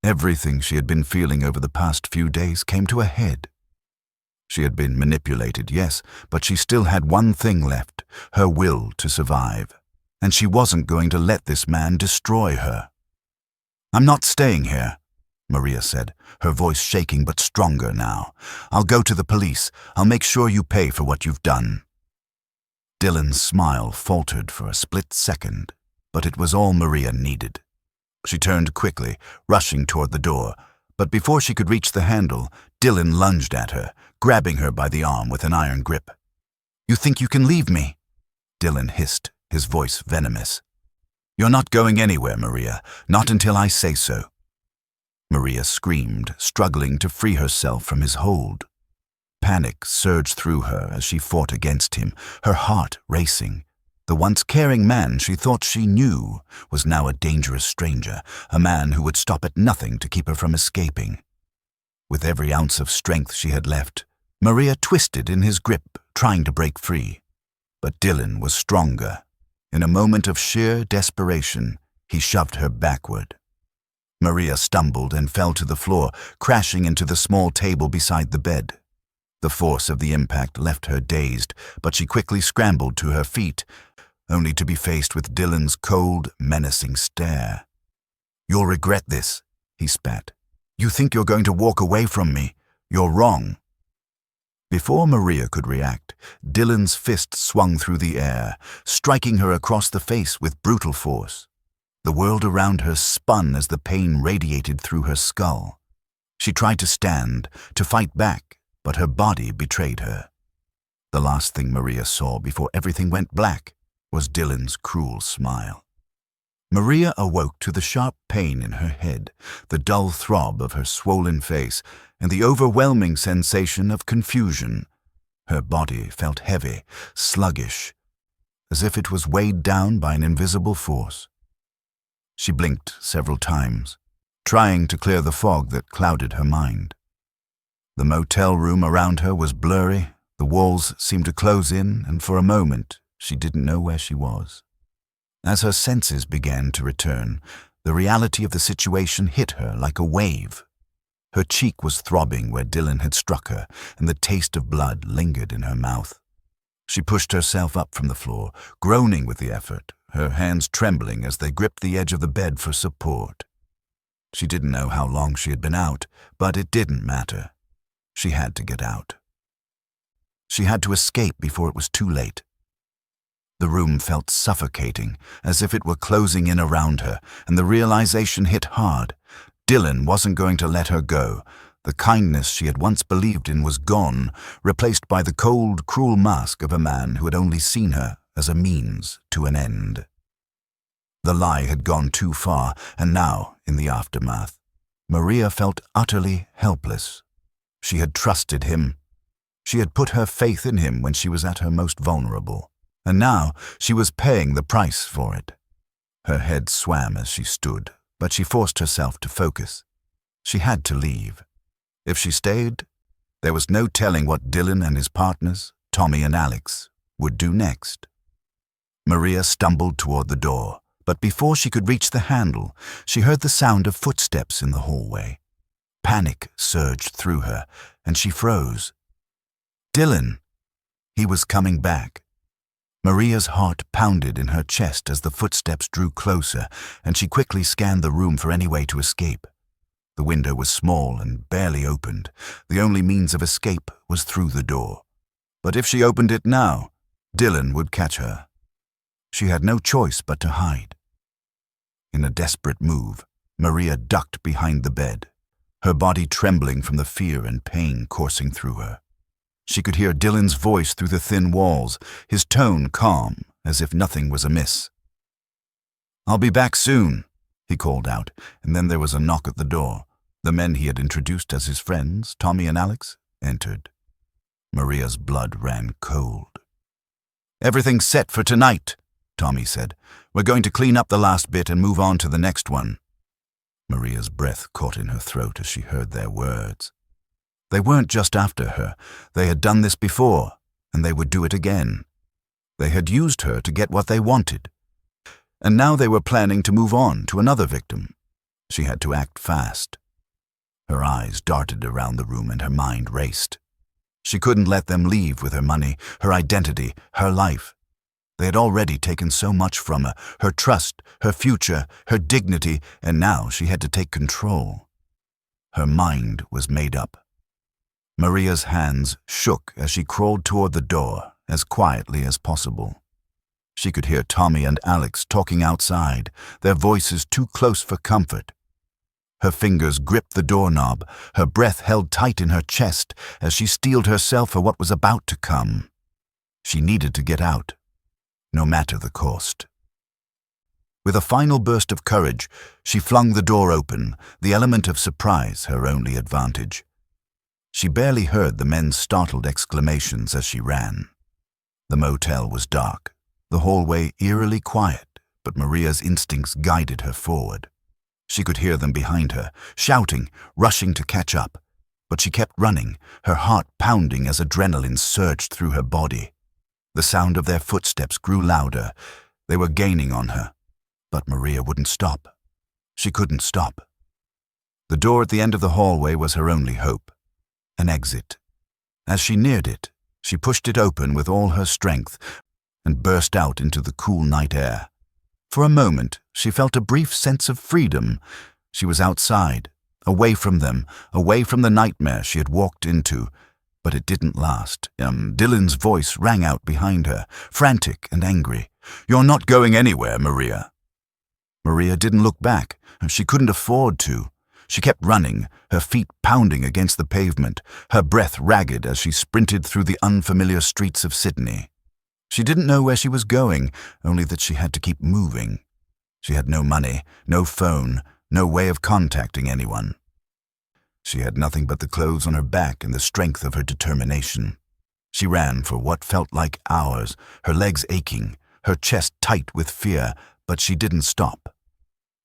A: everything she had been feeling over the past few days came to a head. She had been manipulated, yes, but she still had one thing left, her will to survive. And she wasn't going to let this man destroy her. "I'm not staying here," Maria said, her voice shaking but stronger now. "I'll go to the police. I'll make sure you pay for what you've done." Dylan's smile faltered for a split second, but it was all Maria needed. She turned quickly, rushing toward the door, but before she could reach the handle, Dylan lunged at her, grabbing her by the arm with an iron grip. "You think you can leave me?" Dylan hissed, his voice venomous. "You're not going anywhere, Maria, not until I say so." Maria screamed, struggling to free herself from his hold. Panic surged through her as she fought against him, her heart racing. The once caring man she thought she knew was now a dangerous stranger, a man who would stop at nothing to keep her from escaping. With every ounce of strength she had left, Maria twisted in his grip, trying to break free. But Dylan was stronger. In a moment of sheer desperation, he shoved her backward. Maria stumbled and fell to the floor, crashing into the small table beside the bed. The force of the impact left her dazed, but she quickly scrambled to her feet, only to be faced with Dylan's cold, menacing stare. "You'll regret this," he spat. "You think you're going to walk away from me? You're wrong." Before Maria could react, Dylan's fist swung through the air, striking her across the face with brutal force. The world around her spun as the pain radiated through her skull. She tried to stand, to fight back, but her body betrayed her. The last thing Maria saw before everything went black was Dylan's cruel smile. Maria awoke to the sharp pain in her head, the dull throb of her swollen face, and the overwhelming sensation of confusion. Her body felt heavy, sluggish, as if it was weighed down by an invisible force. She blinked several times, trying to clear the fog that clouded her mind. The motel room around her was blurry, the walls seemed to close in, and for a moment she didn't know where she was. As her senses began to return, the reality of the situation hit her like a wave. Her cheek was throbbing where Dylan had struck her, and the taste of blood lingered in her mouth. She pushed herself up from the floor, groaning with the effort, her hands trembling as they gripped the edge of the bed for support. She didn't know how long she had been out, but it didn't matter. She had to get out. She had to escape before it was too late. The room felt suffocating, as if it were closing in around her, and the realization hit hard. Dylan wasn't going to let her go. The kindness she had once believed in was gone, replaced by the cold, cruel mask of a man who had only seen her as a means to an end. The lie had gone too far, and now, in the aftermath, Maria felt utterly helpless. She had trusted him. She had put her faith in him when she was at her most vulnerable. And now she was paying the price for it. Her head swam as she stood, but she forced herself to focus. She had to leave. If she stayed, there was no telling what Dylan and his partners, Tommy and Alex, would do next. Maria stumbled toward the door, but before she could reach the handle, she heard the sound of footsteps in the hallway. Panic surged through her, and she froze. Dylan! He was coming back. Maria's heart pounded in her chest as the footsteps drew closer, and she quickly scanned the room for any way to escape. The window was small and barely opened. The only means of escape was through the door. But if she opened it now, Dylan would catch her. She had no choice but to hide. In a desperate move, Maria ducked behind the bed, her body trembling from the fear and pain coursing through her. She could hear Dylan's voice through the thin walls, his tone calm, as if nothing was amiss. "I'll be back soon," he called out, and then there was a knock at the door. The men he had introduced as his friends, Tommy and Alex, entered. Maria's blood ran cold. "Everything's set for tonight," Tommy said. "We're going to clean up the last bit and move on to the next one." Maria's breath caught in her throat as she heard their words. They weren't just after her. They had done this before, and they would do it again. They had used her to get what they wanted. And now they were planning to move on to another victim. She had to act fast. Her eyes darted around the room and her mind raced. She couldn't let them leave with her money, her identity, her life. They had already taken so much from her, her trust, her future, her dignity, and now she had to take control. Her mind was made up. Maria's hands shook as she crawled toward the door, as quietly as possible. She could hear Tommy and Alex talking outside, their voices too close for comfort. Her fingers gripped the doorknob, her breath held tight in her chest as she steeled herself for what was about to come. She needed to get out, no matter the cost. With a final burst of courage, she flung the door open, the element of surprise her only advantage. She barely heard the men's startled exclamations as she ran. The motel was dark, the hallway eerily quiet, but Maria's instincts guided her forward. She could hear them behind her, shouting, rushing to catch up. But she kept running, her heart pounding as adrenaline surged through her body. The sound of their footsteps grew louder. They were gaining on her. But Maria wouldn't stop. She couldn't stop. The door at the end of the hallway was her only hope. An exit. As she neared it, she pushed it open with all her strength and burst out into the cool night air. For a moment, she felt a brief sense of freedom. She was outside, away from them, away from the nightmare she had walked into. But it didn't last. Dylan's voice rang out behind her, frantic and angry. "You're not going anywhere, Maria." Maria didn't look back. She couldn't afford to. She kept running, her feet pounding against the pavement, her breath ragged as she sprinted through the unfamiliar streets of Sydney. She didn't know where she was going, only that she had to keep moving. She had no money, no phone, no way of contacting anyone. She had nothing but the clothes on her back and the strength of her determination. She ran for what felt like hours, her legs aching, her chest tight with fear, but she didn't stop.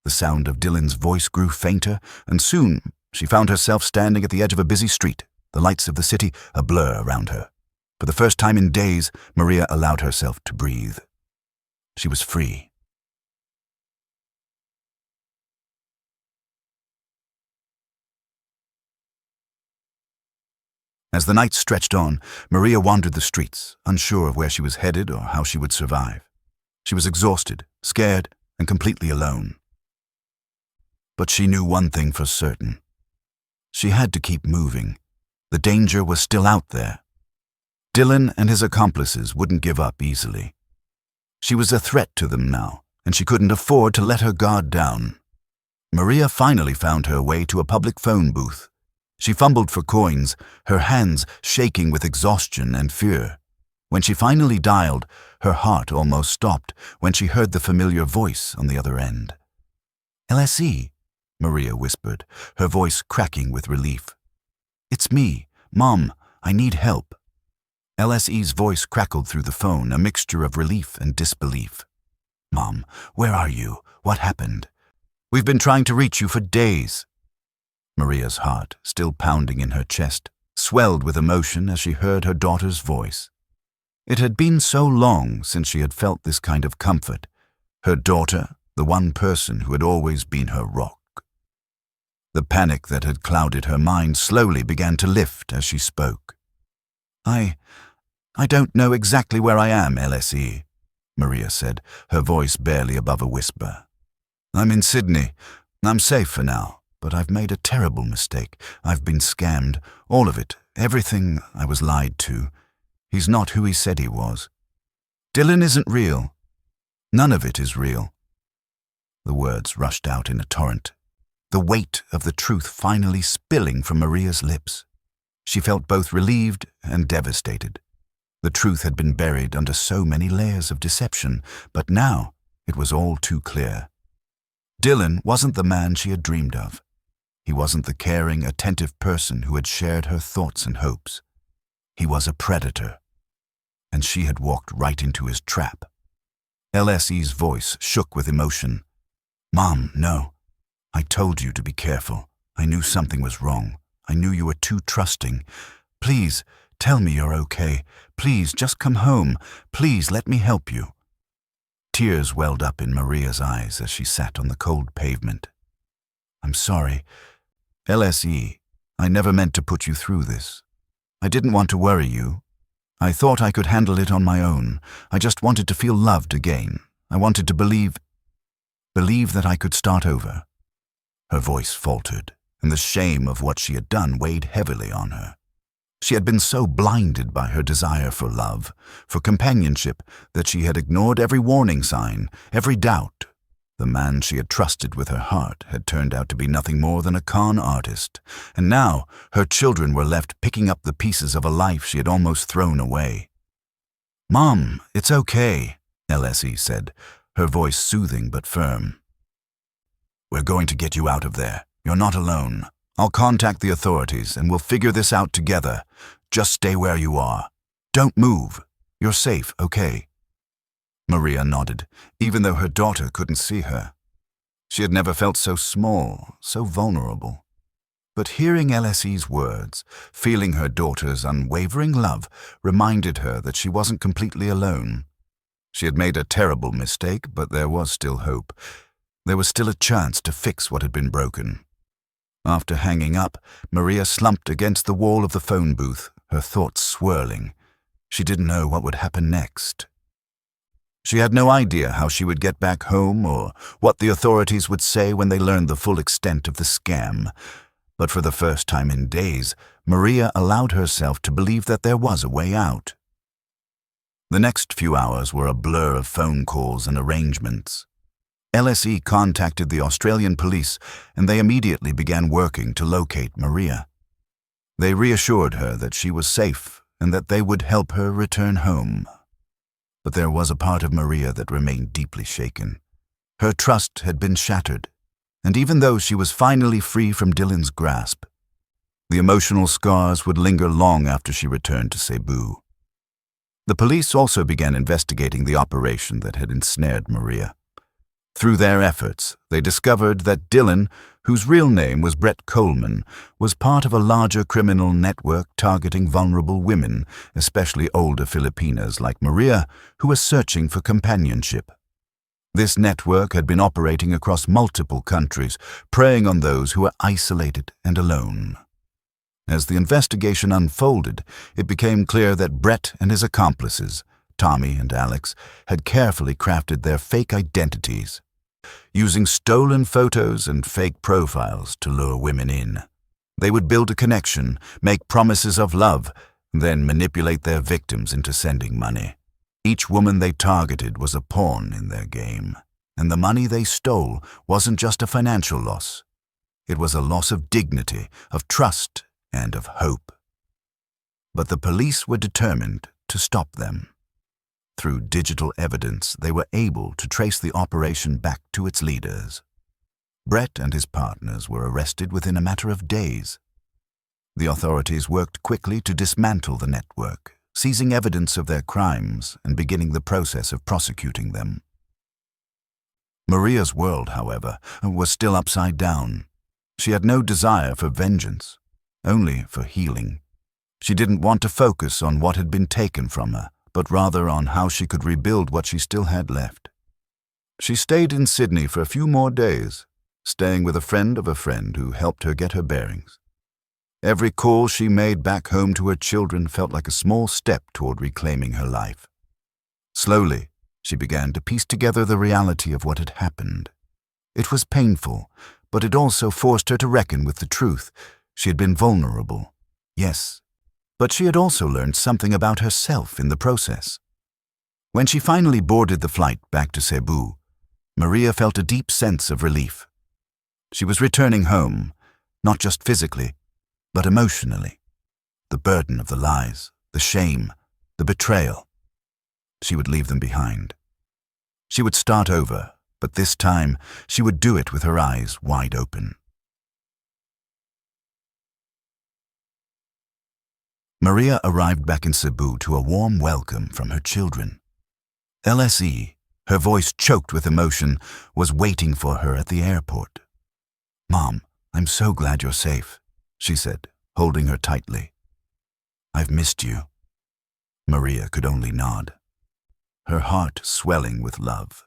A: The sound of Dylan's voice grew fainter, and soon she found herself standing at the edge of a busy street, the lights of the city a blur around her. For the first time in days, Maria allowed herself to breathe. She was free. As the night stretched on, Maria wandered the streets, unsure of where she was headed or how she would survive. She was exhausted, scared, and completely alone. But she knew one thing for certain. She had to keep moving. The danger was still out there. Dylan and his accomplices wouldn't give up easily. She was a threat to them now, and she couldn't afford to let her guard down. Maria finally found her way to a public phone booth. She fumbled for coins, her hands shaking with exhaustion and fear. When she finally dialed, her heart almost stopped when she heard the familiar voice on the other end. "LSE," Maria whispered, her voice cracking with relief. "It's me, Mom. I need help." LSE's voice crackled through the phone, a mixture of relief and disbelief. "Mom, where are you? What happened? We've been trying to reach you for days." Maria's heart, still pounding in her chest, swelled with emotion as she heard her daughter's voice. It had been so long since she had felt this kind of comfort. Her daughter, the one person who had always been her rock. The panic that had clouded her mind slowly began to lift as she spoke. I don't know exactly where I am, LSE, Maria said, her voice barely above a whisper. "I'm in Sydney. I'm safe for now, but I've made a terrible mistake. I've been scammed. All of it. Everything I was lied to. He's not who he said he was. Dylan isn't real. None of it is real." The words rushed out in a torrent, the weight of the truth finally spilling from Maria's lips. She felt both relieved and devastated. The truth had been buried under so many layers of deception, but now it was all too clear. Dylan wasn't the man she had dreamed of. He wasn't the caring, attentive person who had shared her thoughts and hopes. He was a predator, and she had walked right into his trap. LSE's voice shook with emotion. "Mom, no. I told you to be careful. I knew something was wrong. I knew you were too trusting. Please, tell me you're okay. Please, just come home. Please, let me help you." Tears welled up in Maria's eyes as she sat on the cold pavement. "I'm sorry. LSE, I never meant to put you through this. I didn't want to worry you. I thought I could handle it on my own. I just wanted to feel loved again. I wanted to believe that I could start over." Her voice faltered, and the shame of what she had done weighed heavily on her. She had been so blinded by her desire for love, for companionship, that she had ignored every warning sign, every doubt. The man she had trusted with her heart had turned out to be nothing more than a con artist, and now her children were left picking up the pieces of a life she had almost thrown away. "Mom, it's okay," LSE said, her voice soothing but firm. "We're going to get you out of there. You're not alone. I'll contact the authorities and we'll figure this out together. Just stay where you are. Don't move. You're safe, okay?" Maria nodded, even though her daughter couldn't see her. She had never felt so small, so vulnerable. But hearing LSE's words, feeling her daughter's unwavering love, reminded her that she wasn't completely alone. She had made a terrible mistake, but there was still hope. There was still a chance to fix what had been broken. After hanging up, Maria slumped against the wall of the phone booth, her thoughts swirling. She didn't know what would happen next. She had no idea how she would get back home or what the authorities would say when they learned the full extent of the scam. But for the first time in days, Maria allowed herself to believe that there was a way out. The next few hours were a blur of phone calls and arrangements. LSE contacted the Australian police, and they immediately began working to locate Maria. They reassured her that she was safe and that they would help her return home. But there was a part of Maria that remained deeply shaken. Her trust had been shattered, and even though she was finally free from Dylan's grasp, the emotional scars would linger long after she returned to Cebu. The police also began investigating the operation that had ensnared Maria. Through their efforts, they discovered that Dylan, whose real name was Brett Coleman, was part of a larger criminal network targeting vulnerable women, especially older Filipinas like Maria, who was searching for companionship. This network had been operating across multiple countries, preying on those who were isolated and alone. As the investigation unfolded, it became clear that Brett and his accomplices, Tommy and Alex, had carefully crafted their fake identities, using stolen photos and fake profiles to lure women in. They would build a connection, make promises of love, then manipulate their victims into sending money. Each woman they targeted was a pawn in their game, and the money they stole wasn't just a financial loss. It was a loss of dignity, of trust, and of hope. But the police were determined to stop them. Through digital evidence, they were able to trace the operation back to its leaders. Brett and his partners were arrested within a matter of days. The authorities worked quickly to dismantle the network, seizing evidence of their crimes and beginning the process of prosecuting them. Maria's world, however, was still upside down. She had no desire for vengeance, only for healing. She didn't want to focus on what had been taken from her, but rather on how she could rebuild what she still had left. She stayed in Sydney for a few more days, staying with a friend of a friend who helped her get her bearings. Every call she made back home to her children felt like a small step toward reclaiming her life. Slowly, she began to piece together the reality of what had happened. It was painful, but it also forced her to reckon with the truth. She had been vulnerable, yes, but she had also learned something about herself in the process. When she finally boarded the flight back to Cebu, Maria felt a deep sense of relief. She was returning home, not just physically, but emotionally. The burden of the lies, the shame, the betrayal. She would leave them behind. She would start over, but this time she would do it with her eyes wide open. Maria arrived back in Cebu to a warm welcome from her children. LSE, her voice choked with emotion, was waiting for her at the airport. "Mom, I'm so glad you're safe," she said, holding her tightly. "I've missed you." Maria could only nod, her heart swelling with love.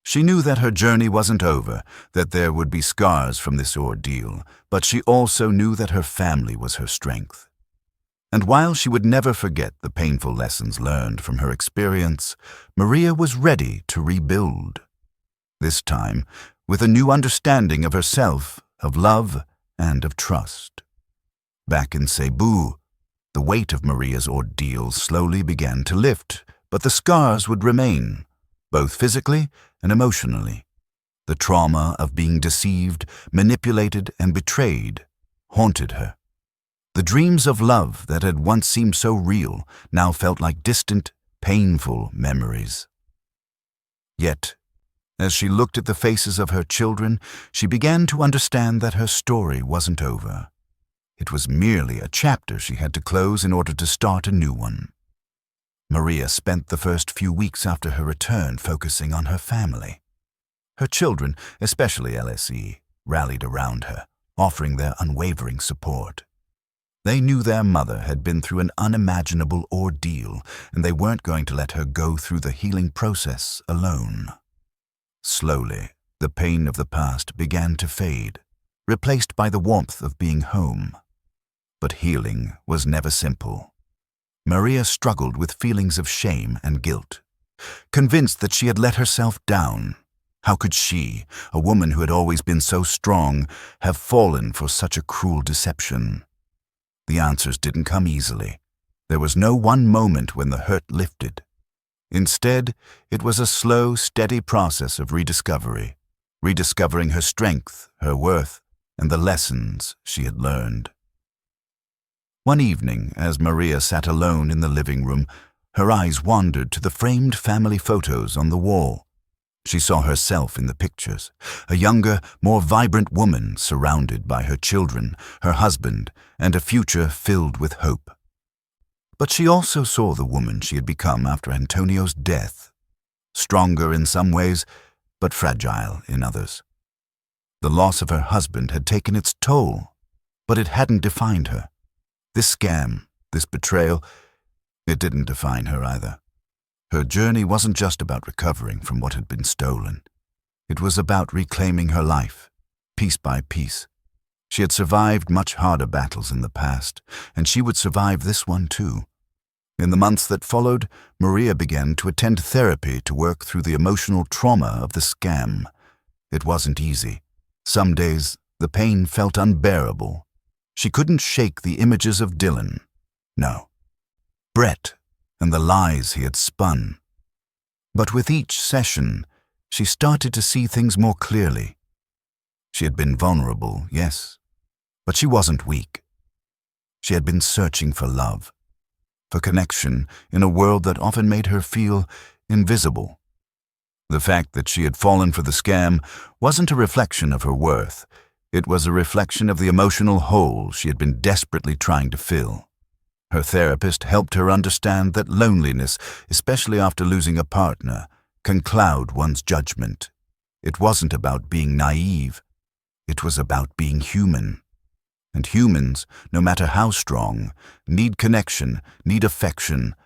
A: She knew that her journey wasn't over, that there would be scars from this ordeal, but she also knew that her family was her strength. And while she would never forget the painful lessons learned from her experience, Maria was ready to rebuild. This time, with a new understanding of herself, of love, and of trust. Back in Cebu, the weight of Maria's ordeal slowly began to lift, but the scars would remain, both physically and emotionally. The trauma of being deceived, manipulated, and betrayed haunted her. The dreams of love that had once seemed so real now felt like distant, painful memories. Yet, as she looked at the faces of her children, she began to understand that her story wasn't over. It was merely a chapter she had to close in order to start a new one. Maria spent the first few weeks after her return focusing on her family. Her children, especially LSE, rallied around her, offering their unwavering support. They knew their mother had been through an unimaginable ordeal, and they weren't going to let her go through the healing process alone. Slowly, the pain of the past began to fade, replaced by the warmth of being home. But healing was never simple. Maria struggled with feelings of shame and guilt. Convinced that she had let herself down, how could she, a woman who had always been so strong, have fallen for such a cruel deception? The answers didn't come easily. There was no one moment when the hurt lifted. Instead, it was a slow, steady process of rediscovering her strength, her worth, and the lessons she had learned. One evening, as Maria sat alone in the living room, her eyes wandered to the framed family photos on the wall. She saw herself in the pictures, a younger, more vibrant woman surrounded by her children, her husband, and a future filled with hope. But she also saw the woman she had become after Antonio's death, stronger in some ways, but fragile in others. The loss of her husband had taken its toll, but it hadn't defined her. This scam, this betrayal, it didn't define her either. Her journey wasn't just about recovering from what had been stolen. It was about reclaiming her life, piece by piece. She had survived much harder battles in the past, and she would survive this one too. In the months that followed, Maria began to attend therapy to work through the emotional trauma of the scam. It wasn't easy. Some days, the pain felt unbearable. She couldn't shake the images of Dylan. No. Brett, and the lies he had spun. But with each session, she started to see things more clearly. She had been vulnerable, yes, but she wasn't weak. She had been searching for love, for connection in a world that often made her feel invisible. The fact that she had fallen for the scam wasn't a reflection of her worth. It was a reflection of the emotional hole she had been desperately trying to fill. Her therapist helped her understand that loneliness, especially after losing a partner, can cloud one's judgment. It wasn't about being naive. It was about being human. And humans, no matter how strong, need connection, need affection,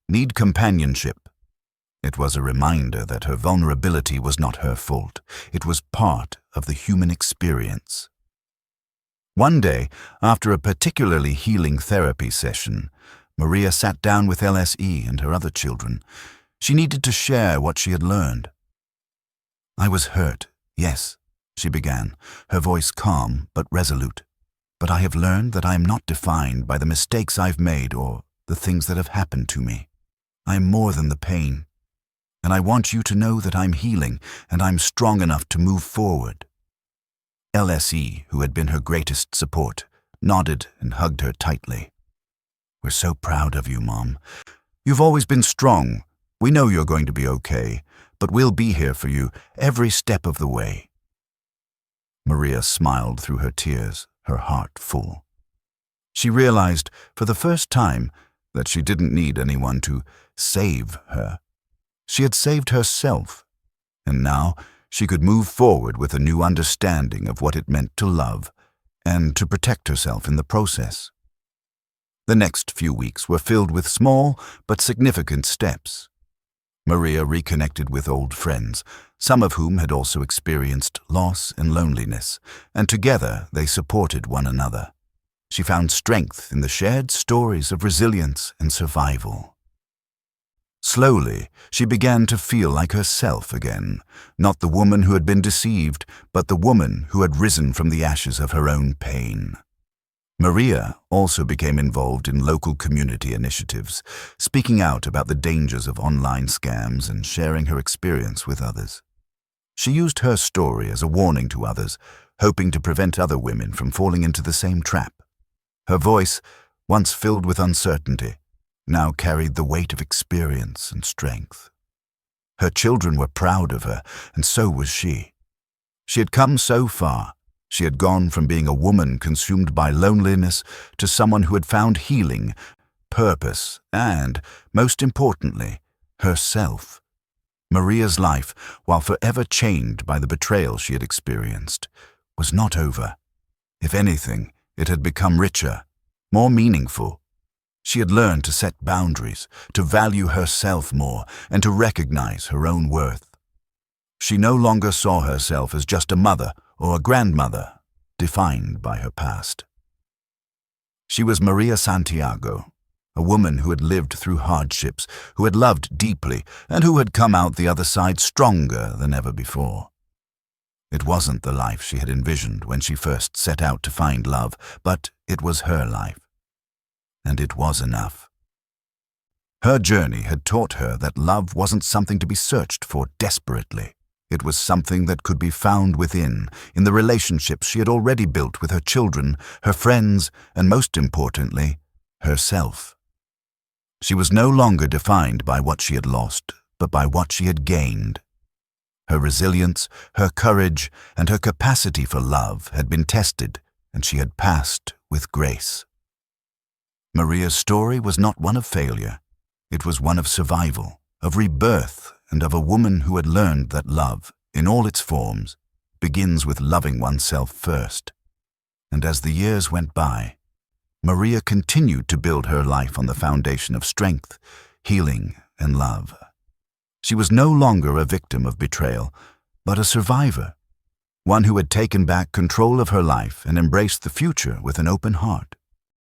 A: need companionship. It was a reminder that her vulnerability was not her fault. It was part of the human experience. One day, after a particularly healing therapy session, Maria sat down with LSE and her other children. She needed to share what she had learned. "I was hurt, yes," she began, her voice calm but resolute. "But I have learned that I am not defined by the mistakes I've made or the things that have happened to me. I am more than the pain. And I want you to know that I'm healing and I'm strong enough to move forward." LSE, who had been her greatest support, nodded and hugged her tightly. "We're so proud of you, Mom. You've always been strong. We know you're going to be okay, but we'll be here for you every step of the way." Maria smiled through her tears, her heart full. She realized, for the first time, that she didn't need anyone to save her. She had saved herself, and now she could move forward with a new understanding of what it meant to love and to protect herself in the process. The next few weeks were filled with small but significant steps. Maria reconnected with old friends, some of whom had also experienced loss and loneliness, and together they supported one another. She found strength in the shared stories of resilience and survival. Slowly, she began to feel like herself again, not the woman who had been deceived, but the woman who had risen from the ashes of her own pain. Maria also became involved in local community initiatives, speaking out about the dangers of online scams and sharing her experience with others. She used her story as a warning to others, hoping to prevent other women from falling into the same trap. Her voice, once filled with uncertainty, now carried the weight of experience and strength. Her children were proud of her, and so was she. She had come so far. She had gone from being a woman consumed by loneliness to someone who had found healing, purpose, and, most importantly, herself. Maria's life, while forever chained by the betrayal she had experienced, was not over. If anything, it had become richer, more meaningful. She had learned to set boundaries, to value herself more, and to recognize her own worth. She no longer saw herself as just a mother or a grandmother, defined by her past. She was Maria Santiago, a woman who had lived through hardships, who had loved deeply, and who had come out the other side stronger than ever before. It wasn't the life she had envisioned when she first set out to find love, but it was her life. And it was enough. Her journey had taught her that love wasn't something to be searched for desperately. It was something that could be found within, in the relationships she had already built with her children, her friends, and most importantly, herself. She was no longer defined by what she had lost, but by what she had gained. Her resilience, her courage, and her capacity for love had been tested, and she had passed with grace. Maria's story was not one of failure. It was one of survival, of rebirth, and of a woman who had learned that love, in all its forms, begins with loving oneself first. And as the years went by, Maria continued to build her life on the foundation of strength, healing, and love. She was no longer a victim of betrayal, but a survivor, one who had taken back control of her life and embraced the future with an open heart.